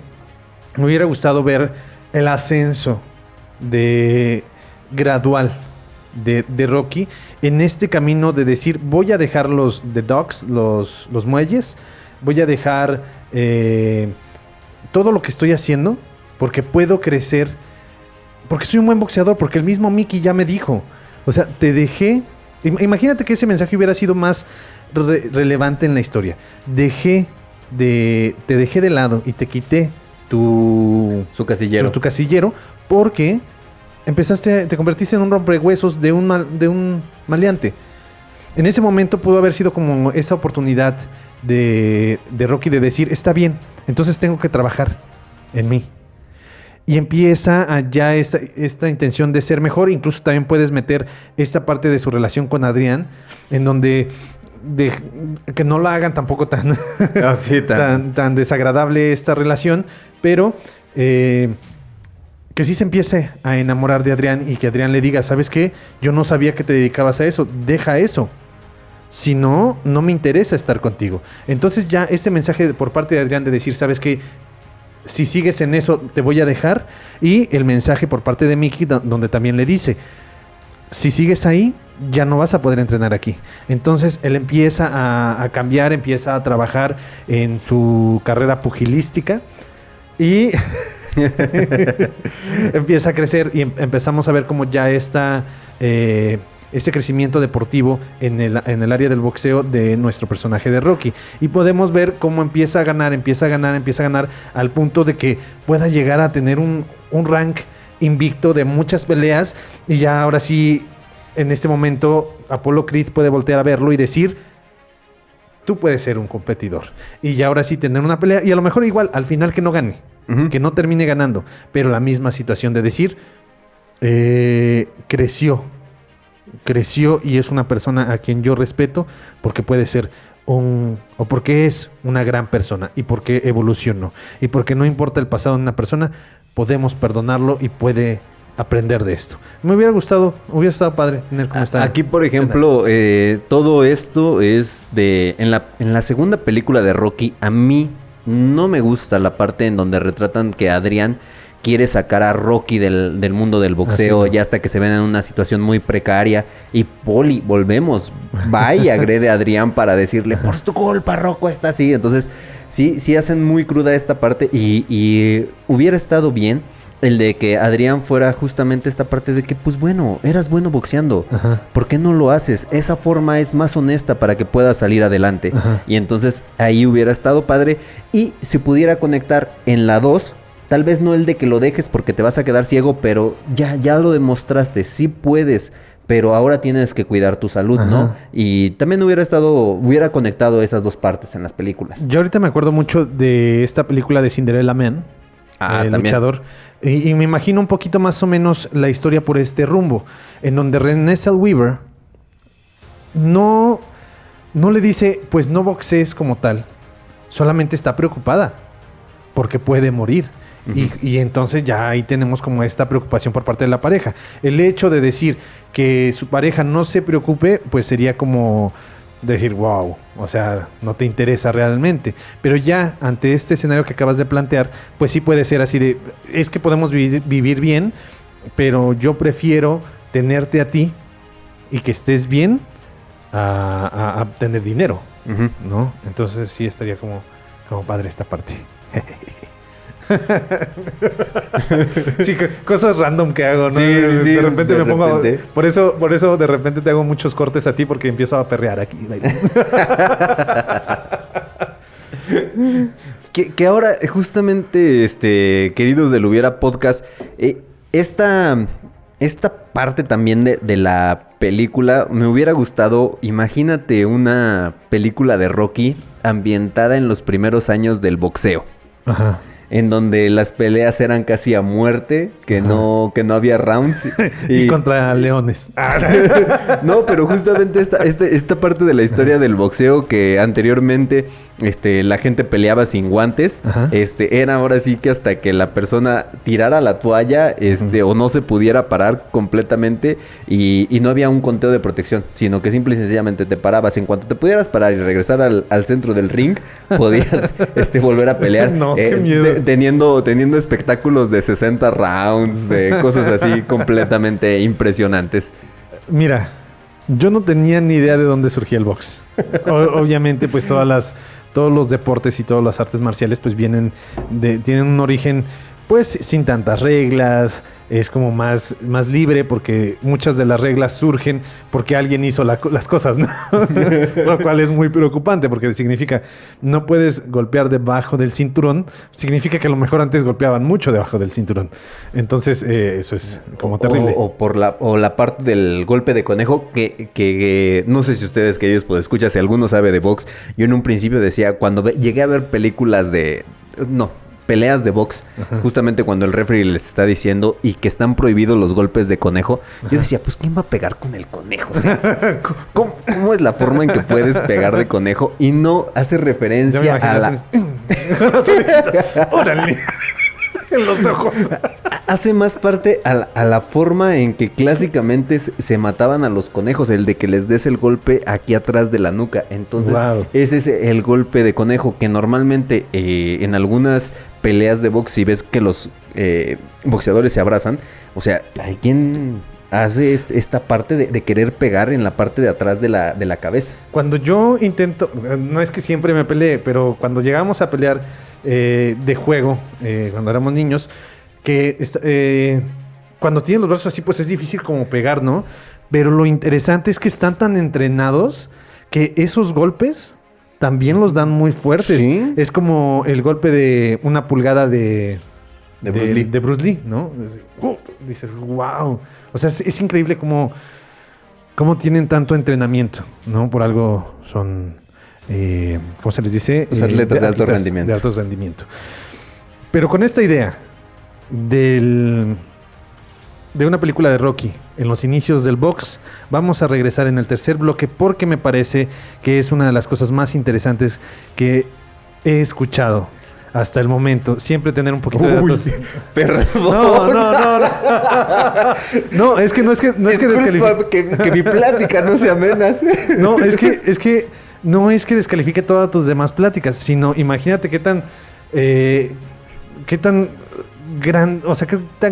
hubiera gustado ver el ascenso gradual de Rocky en este camino de decir, voy a dejar los docks, los muelles, voy a dejar todo lo que estoy haciendo porque puedo crecer, porque soy un buen boxeador, porque el mismo Mickey ya me dijo, o sea, te dejé, imagínate que ese mensaje hubiera sido más relevante en la historia. Te dejé de lado y te quité tu casillero porque te convertiste en un rompehuesos de un maleante. En ese momento pudo haber sido como esa oportunidad de Rocky de decir, está bien, entonces tengo que trabajar en mí. Y empieza ya esta intención de ser mejor. Incluso también puedes meter esta parte de su relación con Adrián, en donde que no la hagan tampoco tan desagradable esta relación, pero que sí se empiece a enamorar de Adrián y que Adrián le diga, ¿sabes qué? Yo no sabía que te dedicabas a eso, deja eso. Si no, no me interesa estar contigo. Entonces ya este mensaje por parte de Adrián de decir, ¿sabes qué? Si sigues en eso, te voy a dejar. Y el mensaje por parte de Mickey, donde también le dice, si sigues ahí, ya no vas a poder entrenar aquí. Entonces él empieza a cambiar, empieza a trabajar en su carrera pugilística y empieza a crecer y empezamos a ver cómo ya está ese crecimiento deportivo en el área del boxeo de nuestro personaje de Rocky. Y podemos ver cómo empieza a ganar al punto de que pueda llegar a tener un rank invicto de muchas peleas. Y ya ahora sí, en este momento, Apollo Creed puede voltear a verlo y decir, tú puedes ser un competidor. Y ya ahora sí tener una pelea. Y a lo mejor igual, al final que no gane. Uh-huh. Que no termine ganando. Pero la misma situación de decir, creció y es una persona a quien yo respeto porque puede ser o porque es una gran persona y porque evolucionó y porque no importa el pasado de una persona, podemos perdonarlo y puede aprender de esto. Me hubiera estado padre tener como esta aquí, por ejemplo, todo esto es en la segunda película de Rocky. A mí no me gusta la parte en donde retratan que Adrián quiere sacar a Rocky del mundo del boxeo, ya hasta que se ven en una situación muy precaria. Y Poli, va y agrede a Adrián para decirle, por tu culpa, Rocco está así. Entonces, sí hacen muy cruda esta parte. Y hubiera estado bien el de que Adrián fuera justamente esta parte de que, pues bueno, eras bueno boxeando. Ajá. ¿Por qué no lo haces? Esa forma es más honesta para que puedas salir adelante. Ajá. Y entonces ahí hubiera estado padre. Y si pudiera conectar en la 2... Tal vez no el de que lo dejes porque te vas a quedar ciego, pero ya lo demostraste, sí puedes, pero ahora tienes que cuidar tu salud, ajá, ¿no? Y también hubiera conectado esas dos partes en las películas. Yo ahorita me acuerdo mucho de esta película de Cinderella Man, el luchador, y me imagino un poquito más o menos la historia por este rumbo, en donde Renée Zellweger no le dice, pues no boxees como tal, solamente está preocupada porque puede morir. Uh-huh. Y entonces ya ahí tenemos como esta preocupación por parte de la pareja. El hecho de decir que su pareja no se preocupe, pues sería como decir, wow, o sea, no te interesa realmente. Pero ya ante este escenario que acabas de plantear, pues sí puede ser así de, es que podemos vivir bien, pero yo prefiero tenerte a ti y que estés bien a tener dinero, Ujú. ¿no? Entonces sí estaría como padre esta parte. Sí, cosas random que hago, ¿no? Sí, sí, sí, de repente de me pongo. repente. Por eso de repente te hago muchos cortes a ti porque empiezo a perrear aquí. Que ahora, justamente, queridos del Hubiera Podcast, esta parte también de la película, me hubiera gustado, imagínate una película de Rocky ambientada en los primeros años del boxeo. Ajá. En donde las peleas eran casi a muerte, que no había rounds. Y contra leones. No, pero justamente esta parte de la historia del boxeo que anteriormente la gente peleaba sin guantes, Ajá. era ahora sí que hasta que la persona tirara la toalla, o no se pudiera parar completamente y no había un conteo de protección, sino que simple y sencillamente te parabas. En cuanto te pudieras parar y regresar al centro del ring, podías volver a pelear. No, qué miedo. Teniendo espectáculos de 60 rounds, de cosas así completamente impresionantes. Mira, yo no tenía ni idea de dónde surgía el box. Obviamente, pues todos los deportes y todas las artes marciales pues tienen un origen pues sin tantas reglas, es como más libre porque muchas de las reglas surgen porque alguien hizo las cosas, ¿no? Lo cual es muy preocupante porque significa no puedes golpear debajo del cinturón, significa que a lo mejor antes golpeaban mucho debajo del cinturón. Entonces eso es como terrible. O la parte del golpe de conejo que no sé si ustedes queridos pues escuchan, si alguno sabe de box, yo en un principio decía, cuando llegué a ver películas peleas de box, Ajá. justamente cuando el referee les está diciendo y que están prohibidos los golpes de conejo, yo decía, pues ¿quién va a pegar con el conejo? O sea, ¿cómo es la forma en que puedes pegar de conejo? Y no hace referencia a la... ¡Órale! En los ojos. Hace más parte a la forma en que clásicamente se mataban a los conejos, el de que les des el golpe aquí atrás de la nuca. Entonces, Wow. ese es el golpe de conejo que normalmente en algunas peleas de box, si ves que los boxeadores se abrazan, o sea, hay quien hace esta parte de querer pegar en la parte de atrás de la cabeza. Cuando yo intento, no es que siempre me peleé, pero cuando llegamos a pelear de juego, cuando éramos niños, cuando tienen los brazos así, pues es difícil como pegar, ¿no? Pero lo interesante es que están tan entrenados que esos golpes también los dan muy fuertes. ¿Sí? Es como el golpe de una pulgada de Bruce Lee, ¿no? Dices, wow. O sea, es increíble cómo tienen tanto entrenamiento, ¿no? Por algo son, ¿cómo se les dice? Los atletas de alto rendimiento. De alto rendimiento. Pero con esta idea de una película de Rocky en los inicios del box, vamos a regresar en el tercer bloque porque me parece que es una de las cosas más interesantes que he escuchado hasta el momento. Siempre tener un poquito de datos. Perdón. No. No, es que Disculpa que mi plática no sea amena. No, es que no es que descalifique todas tus demás pláticas, sino imagínate qué tan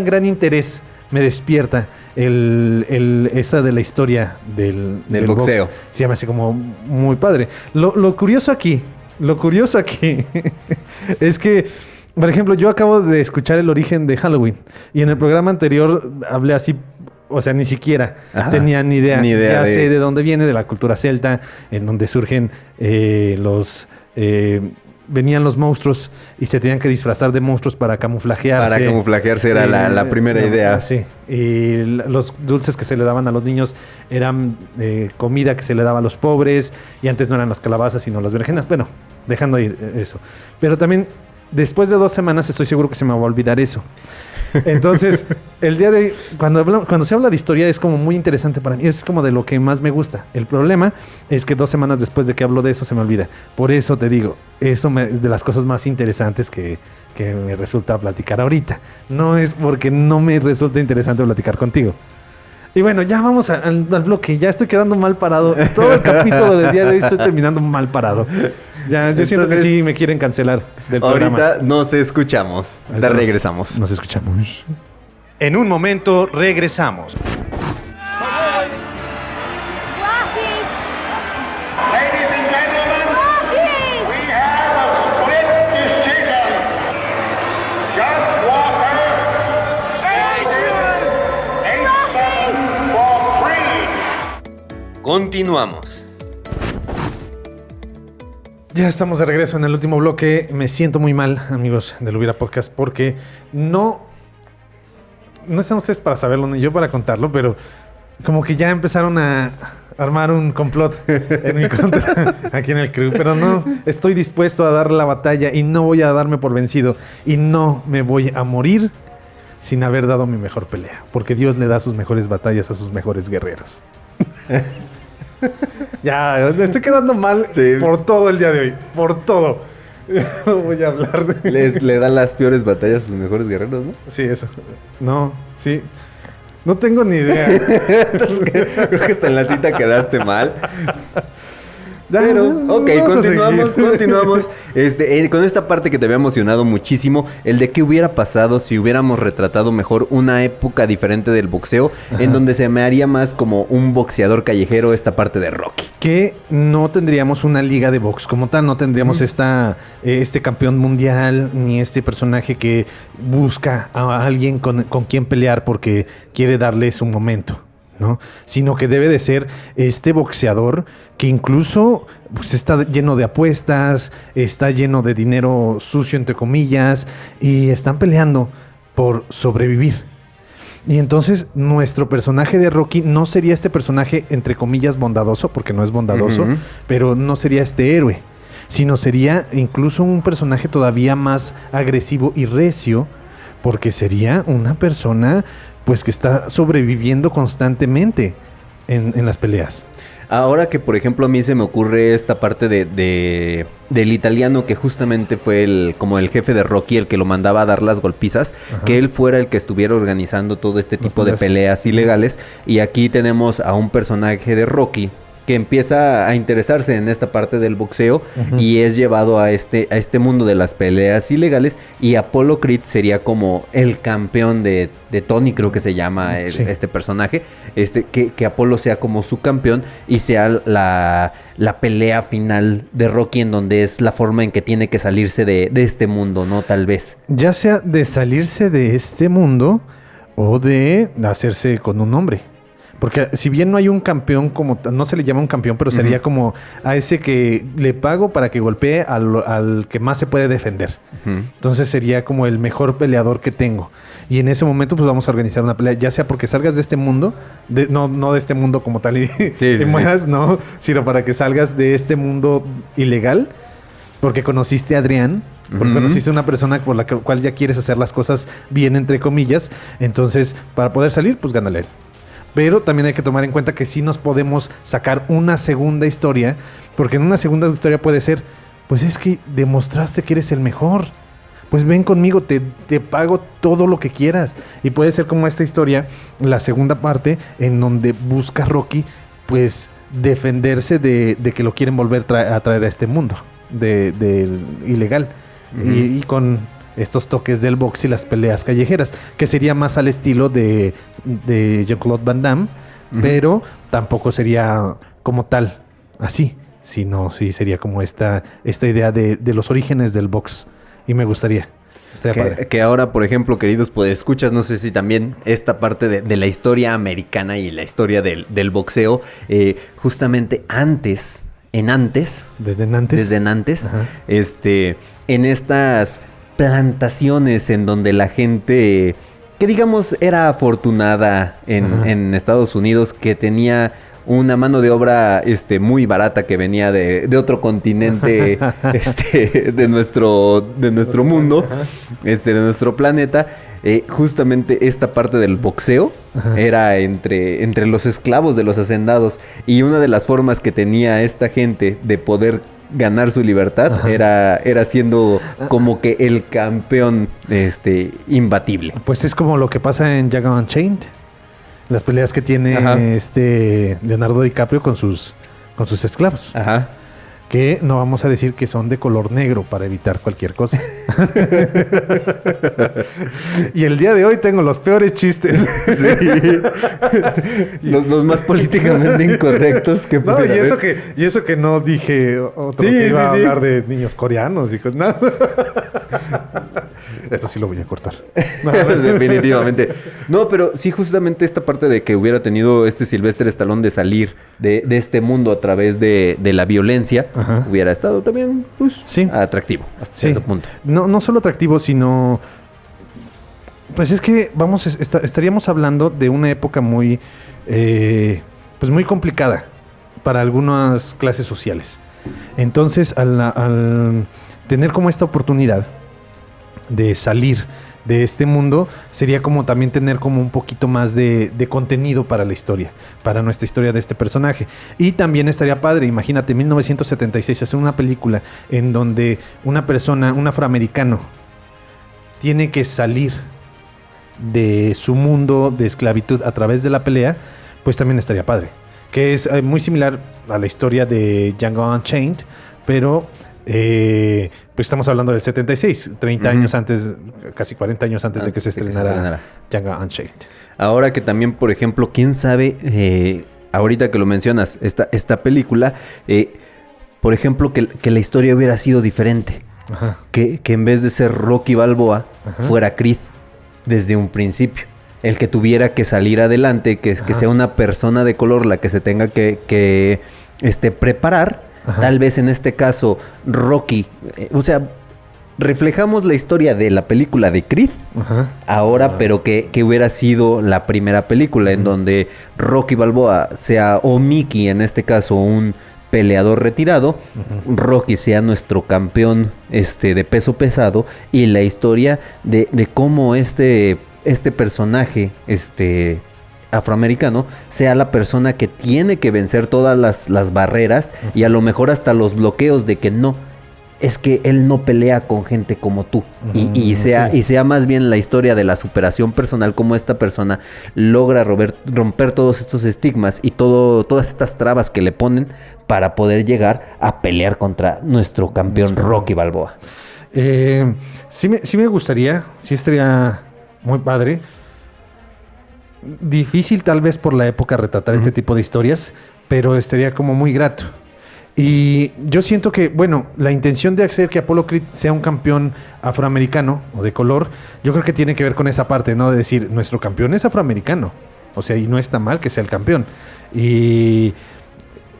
gran interés me despierta esa de la historia del boxeo. box. Se llama así como muy padre. Lo curioso aquí es que, por ejemplo, yo acabo de escuchar el origen de Halloween y en el programa anterior hablé así, o sea, ni siquiera tenía ni idea. Ya sé de dónde viene, de la cultura celta, en donde surgen venían los monstruos y se tenían que disfrazar de monstruos para camuflajearse. Para camuflajearse era la primera idea. Sí. Y los dulces que se le daban a los niños eran comida que se le daba a los pobres. Y antes no eran las calabazas, sino las berenjenas. Bueno, dejando ahí eso. Pero también, después de 2 semanas, estoy seguro que se me va a olvidar eso. Entonces, el día de cuando se habla de historia es como muy interesante para mí. Es como de lo que más me gusta. El problema es que 2 semanas después de que hablo de eso se me olvida. Por eso te digo, es de las cosas más interesantes que me resulta platicar ahorita. No es porque no me resulta interesante platicar contigo. Y bueno, ya vamos al bloque. Ya estoy quedando mal parado. Todo el capítulo del día de hoy estoy terminando mal parado. Ya, yo siento que Entonces, sí me quieren cancelar del programa. Ahorita nos escuchamos. Ahorita Te regresamos. Nos escuchamos. En un momento regresamos. Ladies and gentlemen, we have a split decision. Josh Walker, 8-7 for Creed. Continuamos. Ya estamos de regreso en el último bloque. Me siento muy mal, amigos del Hubiera Podcast, porque no están ustedes para saberlo ni yo para contarlo, pero como que ya empezaron a armar un complot en mi contra aquí en el crew. Pero no, estoy dispuesto a dar la batalla y no voy a darme por vencido. Y no me voy a morir sin haber dado mi mejor pelea, porque Dios le da sus mejores batallas a sus mejores guerreros. Ya, me estoy quedando mal por todo el día de hoy. Por todo. No voy a hablar de... Le dan las peores batallas a sus mejores guerreros, ¿no? Sí, eso. No, sí. No tengo ni idea. Entonces, creo que hasta en la cita quedaste mal. Ya, Pero, ok, vamos a continuamos. Con esta parte que te había emocionado muchísimo, el de qué hubiera pasado si hubiéramos retratado mejor una época diferente del boxeo, en donde se me haría más como un boxeador callejero esta parte de Rocky. Que no tendríamos una liga de box como tal, no tendríamos este campeón mundial, ni este personaje que busca a alguien con quien pelear porque quiere darle su momento, ¿no? Sino que debe de ser este boxeador que incluso pues, está lleno de apuestas, está lleno de dinero sucio, entre comillas, y están peleando por sobrevivir. Y entonces nuestro personaje de Rocky no sería este personaje, entre comillas, bondadoso, porque no es bondadoso, pero no sería este héroe, sino sería incluso un personaje todavía más agresivo y recio, porque sería una persona pues que está sobreviviendo constantemente en las peleas. Ahora que, por ejemplo, a mí se me ocurre esta parte del italiano que justamente fue como el jefe de Rocky, el que lo mandaba a dar las golpizas, que él fuera el que estuviera organizando todo este tipo de peleas ilegales. Y aquí tenemos a un personaje de Rocky que empieza a interesarse en esta parte del boxeo y es llevado a este mundo de las peleas ilegales, y Apollo Creed sería como el campeón de Tony, creo que se llama este personaje, que Apollo sea como su campeón y sea la pelea final de Rocky, en donde es la forma en que tiene que salirse de este mundo, ¿no? Tal vez. Ya sea de salirse de este mundo o de hacerse con un nombre. Porque si bien no hay un campeón como... No se le llama un campeón, pero sería como a ese que le pago para que golpee al que más se puede defender. Entonces sería como el mejor peleador que tengo. Y en ese momento pues vamos a organizar una pelea, ya sea porque salgas de este mundo, no de este mundo como tal y mueras, no, sino para que salgas de este mundo ilegal, porque conociste a Adrián, porque conociste a una persona por la cual ya quieres hacer las cosas bien, entre comillas. Entonces, para poder salir, pues gánale él. Pero también hay que tomar en cuenta que sí nos podemos sacar una segunda historia, porque en una segunda historia puede ser, pues es que demostraste que eres el mejor, pues ven conmigo, te pago todo lo que quieras. Y puede ser como esta historia, la segunda parte, en donde busca Rocky, pues defenderse de que lo quieren volver a traer a este mundo del ilegal. Y con estos toques del box y las peleas callejeras, que sería más al estilo de Jean-Claude Van Damme, pero tampoco sería como tal así, sino sí sería como esta idea de los orígenes del box, y me gustaría. Que ahora, por ejemplo, queridos podescuchas, no sé si también esta parte de la historia americana y la historia del boxeo, justamente desde Nantes, en estas plantaciones en donde la gente, que digamos era afortunada en Estados Unidos, que tenía una mano de obra muy barata que venía de otro continente de nuestro mundo, de nuestro planeta, justamente esta parte del boxeo era entre los esclavos de los hacendados, y una de las formas que tenía esta gente de poder ganar su libertad era siendo como que el campeón imbatible. Pues es como lo que pasa en Django Unchained. Las peleas que tiene Ajá. Leonardo DiCaprio con sus esclavos. Ajá. Que no vamos a decir que son de color negro para evitar cualquier cosa. Y el día de hoy tengo los peores chistes. Sí. los más políticamente incorrectos que No, pudiera haber. y eso que no dije otro Sí, que iba a sí, sí. hablar de niños coreanos y cosas. No. Esto sí lo voy a cortar. Definitivamente. No, pero sí, justamente esta parte de que hubiera tenido Sylvester Stallone de salir de este mundo a través de la violencia, Ajá. hubiera estado también, pues, Sí. atractivo hasta Sí. cierto punto. No solo atractivo, sino... Pues es que estaríamos hablando de una época muy, pues muy complicada para algunas clases sociales. Entonces, al tener como esta oportunidad de salir de este mundo, sería como también tener como un poquito más de contenido para la historia, para nuestra historia de este personaje. Y también estaría padre, imagínate, 1976, hacer una película en donde una persona, un afroamericano, tiene que salir de su mundo de esclavitud a través de la pelea, pues también estaría padre. Que es muy similar a la historia de Django Unchained, pero pues estamos hablando del 76, 30 Ujú. años antes, casi 40 años antes de que se estrenara estrenara. Django Unchained. Ahora que también, por ejemplo, quién sabe, ahorita que lo mencionas, esta película, por ejemplo, que la historia hubiera sido diferente. Ajá. Que en vez de ser Rocky Balboa, Ajá. fuera Creed desde un principio. El que tuviera que salir adelante, que Ajá. sea una persona de color la que se tenga que preparar. Ajá. Tal vez en este caso Rocky, o sea, reflejamos la historia de la película de Creed Ajá. ahora, pero que hubiera sido la primera película en donde Rocky Balboa sea, o Mickey en este caso, un peleador retirado, Rocky sea nuestro campeón de peso pesado, y la historia de cómo este personaje afroamericano sea la persona que tiene que vencer todas las barreras y a lo mejor hasta los bloqueos de que no, es que él no pelea con gente como tú. Y sea más bien la historia de la superación personal, como esta persona logra romper todos estos estigmas y todas estas trabas que le ponen para poder llegar a pelear contra nuestro campeón Rocky Balboa. Sí me gustaría, sí estaría muy padre. Difícil tal vez por la época retratar este tipo de historias, pero estaría como muy grato. Y yo siento que, bueno, la intención de hacer que Apollo Creed sea un campeón afroamericano o de color, yo creo que tiene que ver con esa parte, ¿no? De decir, nuestro campeón es afroamericano. O sea, y no está mal que sea el campeón. Y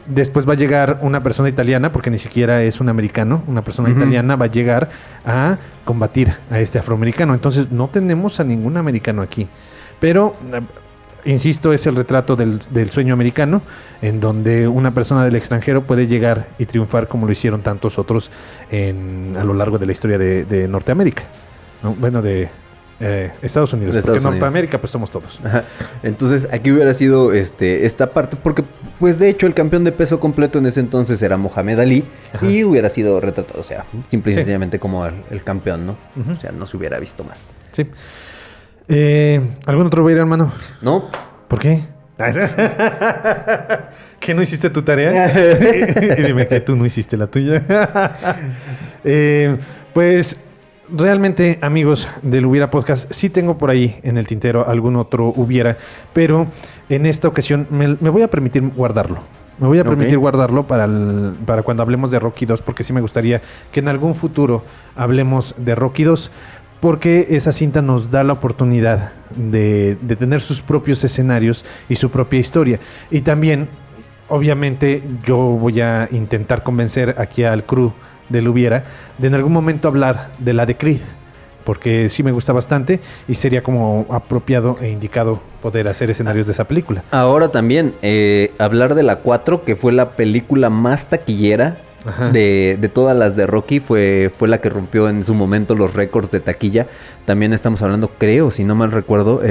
después va a llegar una persona italiana, porque ni siquiera es un americano, una persona italiana va a llegar a combatir a este afroamericano. Entonces, no tenemos a ningún americano aquí. Pero, insisto, es el retrato del sueño americano, en donde una persona del extranjero puede llegar y triunfar como lo hicieron tantos otros a lo largo de la historia de Norteamérica, ¿no? Bueno, de Estados Unidos, De porque Estados Unidos. Norteamérica pues somos todos. Ajá. Entonces aquí hubiera sido esta parte, porque pues de hecho el campeón de peso completo en ese entonces era Mohamed Ali. Ajá. Y hubiera sido retratado, o sea, simple y Sí. sencillamente como el campeón, ¿no? Ujú. O sea, no se hubiera visto más. Sí. ¿Algún otro va a ir, hermano? ¿No? ¿Por qué? ¿Que no hiciste tu tarea? Y dime que tú no hiciste la tuya. Pues realmente, amigos del Hubiera Podcast, sí tengo por ahí en el tintero algún otro hubiera, pero en esta ocasión me voy a permitir guardarlo. Me voy a permitir guardarlo para cuando hablemos de Rocky 2, porque sí me gustaría que en algún futuro hablemos de Rocky 2, porque esa cinta nos da la oportunidad de tener sus propios escenarios y su propia historia. Y también, obviamente, yo voy a intentar convencer aquí al crew del Hubiera de en algún momento hablar de la de Creed, porque sí me gusta bastante y sería como apropiado e indicado poder hacer escenarios de esa película. Ahora también, hablar de la 4, que fue la película más taquillera Ajá. de todas las de Rocky, fue la que rompió en su momento los récords de taquilla. También estamos hablando, creo, si no mal recuerdo,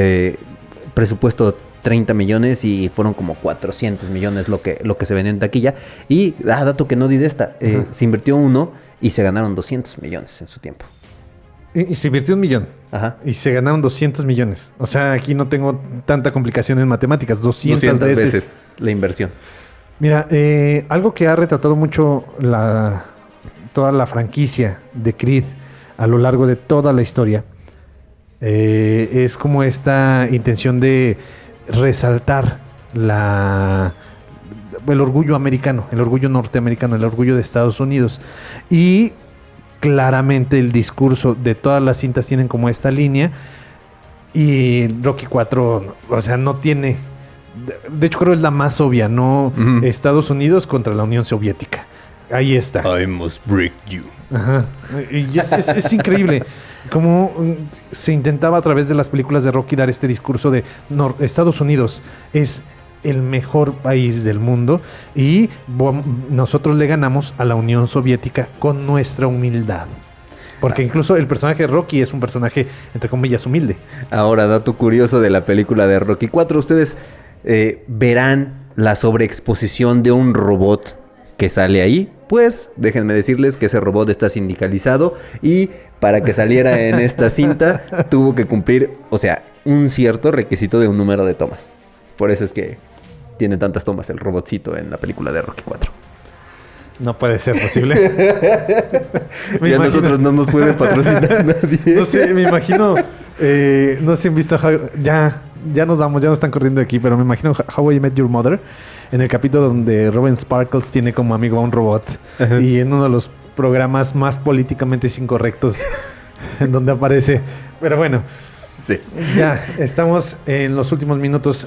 presupuesto 30 millones y fueron como 400 millones lo que se vendió en taquilla. Y, dato que no di de esta, Ajá. se invirtió 1 y se ganaron 200 millones en su tiempo. Y se invirtió 1 millón. Ajá. Y se ganaron 200 millones. O sea, aquí no tengo tanta complicación en matemáticas. 200 veces. la inversión. Mira, algo que ha retratado mucho toda la franquicia de Creed a lo largo de toda la historia es como esta intención de resaltar el orgullo americano, el orgullo norteamericano, el orgullo de Estados Unidos. Y claramente el discurso de todas las cintas tienen como esta línea. Y Rocky 4, o sea, no tiene... De hecho, creo que es la más obvia, ¿no? Ujú. Estados Unidos contra la Unión Soviética. Ahí está. I must break you. Ajá. Y es increíble cómo se intentaba a través de las películas de Rocky dar este discurso de Estados Unidos es el mejor país del mundo y nosotros le ganamos a la Unión Soviética con nuestra humildad. Porque incluso el personaje de Rocky es un personaje, entre comillas, humilde. Ahora, dato curioso de la película de Rocky 4. Ustedes verán la sobreexposición de un robot que sale ahí. Pues déjenme decirles que ese robot está sindicalizado y para que saliera en esta cinta tuvo que cumplir, o sea, un cierto requisito de un número de tomas. Por eso es que tiene tantas tomas el robotcito en la película de Rocky 4. No puede ser posible. Ya nosotros no nos puede patrocinar nadie. No sé, me imagino. No sé si han visto. Ya nos vamos, ya nos están corriendo de aquí, pero me imagino How I Met Your Mother. En el capítulo donde Robin Sparkles tiene como amigo a un robot. Ajá. Y en uno de los programas más políticamente incorrectos en donde aparece. Pero bueno, Sí. ya estamos en los últimos minutos.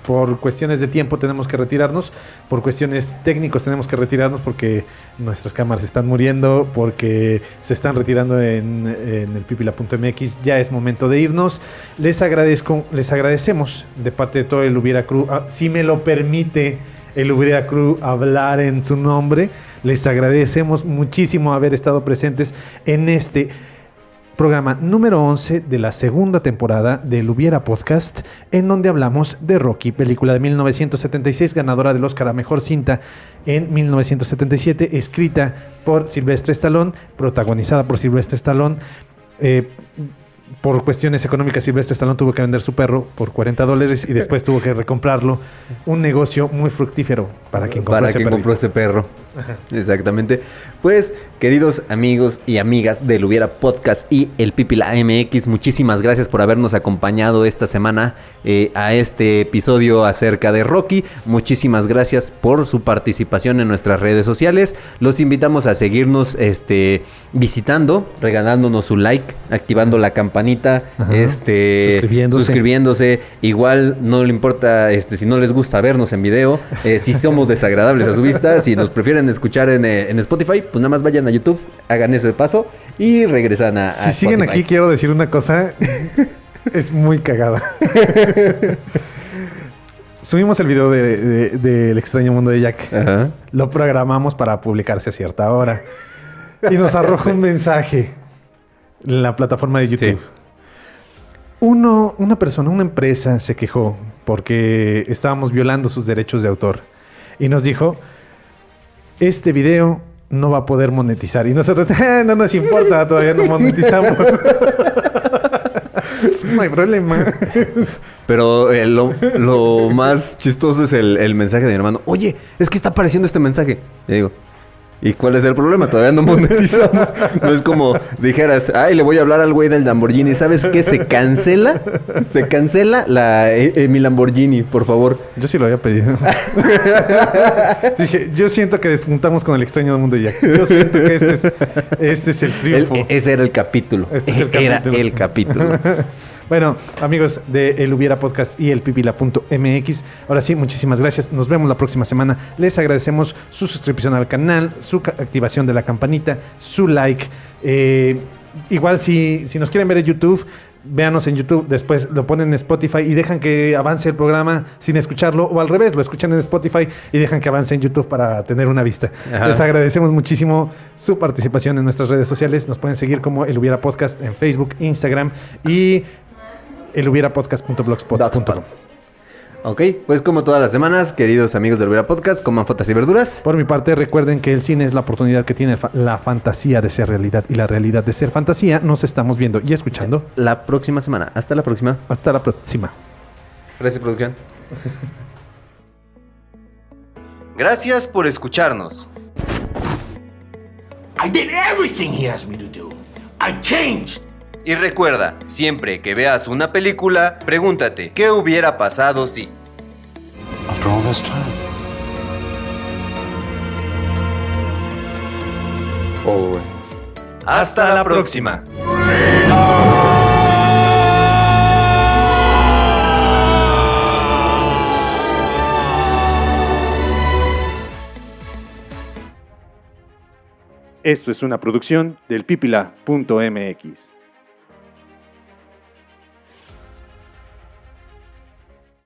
Por cuestiones de tiempo tenemos que retirarnos, por cuestiones técnicos tenemos que retirarnos porque nuestras cámaras están muriendo, porque se están retirando en el pipila.mx. Ya es momento de irnos. Les agradecemos de parte de todo el Hubiera Crew, si me lo permite el Hubiera Crew hablar en su nombre. Les agradecemos muchísimo haber estado presentes en este programa número 11 de la segunda temporada del Hubiera Podcast, en donde hablamos de Rocky, película de 1976, ganadora del Oscar a Mejor Cinta en 1977, escrita por Sylvester Stallone, protagonizada por Sylvester Stallone. Por cuestiones económicas, Sylvester Stallone tuvo que vender su perro por $40 y después tuvo que recomprarlo. Un negocio muy fructífero para quien compró ese perro. Ajá. Exactamente. Pues, queridos amigos y amigas del Hubiera Podcast y el Pipila MX, muchísimas gracias por habernos acompañado esta semana a este episodio acerca de Rocky. Muchísimas gracias por su participación en nuestras redes sociales. Los invitamos a seguirnos visitando, regalándonos su like, activando la campanita, suscribiéndose. Igual no le importa si no les gusta vernos en video, si somos desagradables a su vista, si nos prefieren escuchar en Spotify, pues nada más vayan a YouTube, hagan ese paso y regresan a Si siguen Spotify. aquí, quiero decir una cosa, es muy cagada. Subimos el video del extraño mundo de Jack. Ajá. Lo programamos para publicarse a cierta hora. Y nos arroja un mensaje en la plataforma de YouTube. Sí. Una empresa se quejó porque estábamos violando sus derechos de autor. Y nos dijo, este video no va a poder monetizar. Y nosotros, no nos importa, todavía no monetizamos. No hay problema. Pero lo más chistoso es el mensaje de mi hermano. Oye, es que está apareciendo este mensaje. Y digo, ¿y cuál es el problema? Todavía no monetizamos. No es como dijeras, ay, le voy a hablar al güey del Lamborghini. ¿Sabes qué? Se cancela mi Lamborghini, por favor. Yo sí lo había pedido. Dije, yo siento que despuntamos con el extraño mundo de Jack. Yo siento que este es el triunfo. Ese era el capítulo. Este es el Era capítulo. el capítulo. Bueno, amigos de El Hubiera Podcast y el pipila.mx, ahora sí, muchísimas gracias. Nos vemos la próxima semana. Les agradecemos su suscripción al canal, su activación de la campanita, su like. Igual si nos quieren ver en YouTube, véanos en YouTube, después lo ponen en Spotify y dejan que avance el programa sin escucharlo, o al revés, lo escuchan en Spotify y dejan que avance en YouTube para tener una vista. Ajá. Les agradecemos muchísimo su participación en nuestras redes sociales. Nos pueden seguir como El Hubiera Podcast en Facebook, Instagram y elhubierapodcast.blogspot.com. Ok, pues como todas las semanas, queridos amigos del Olvera Podcast, coman frutas y verduras. Por mi parte, recuerden que el cine es la oportunidad que tiene la fantasía de ser realidad y la realidad de ser fantasía. Nos estamos viendo y escuchando. La próxima semana. Hasta la próxima. Hasta la próxima. Gracias, producción. Gracias por escucharnos. I did everything he asked me to do. I changed. Y recuerda, siempre que veas una película, pregúntate, ¿qué hubiera pasado si? After all this time. Always. Hasta la próxima. Esto es una producción del pipila.mx.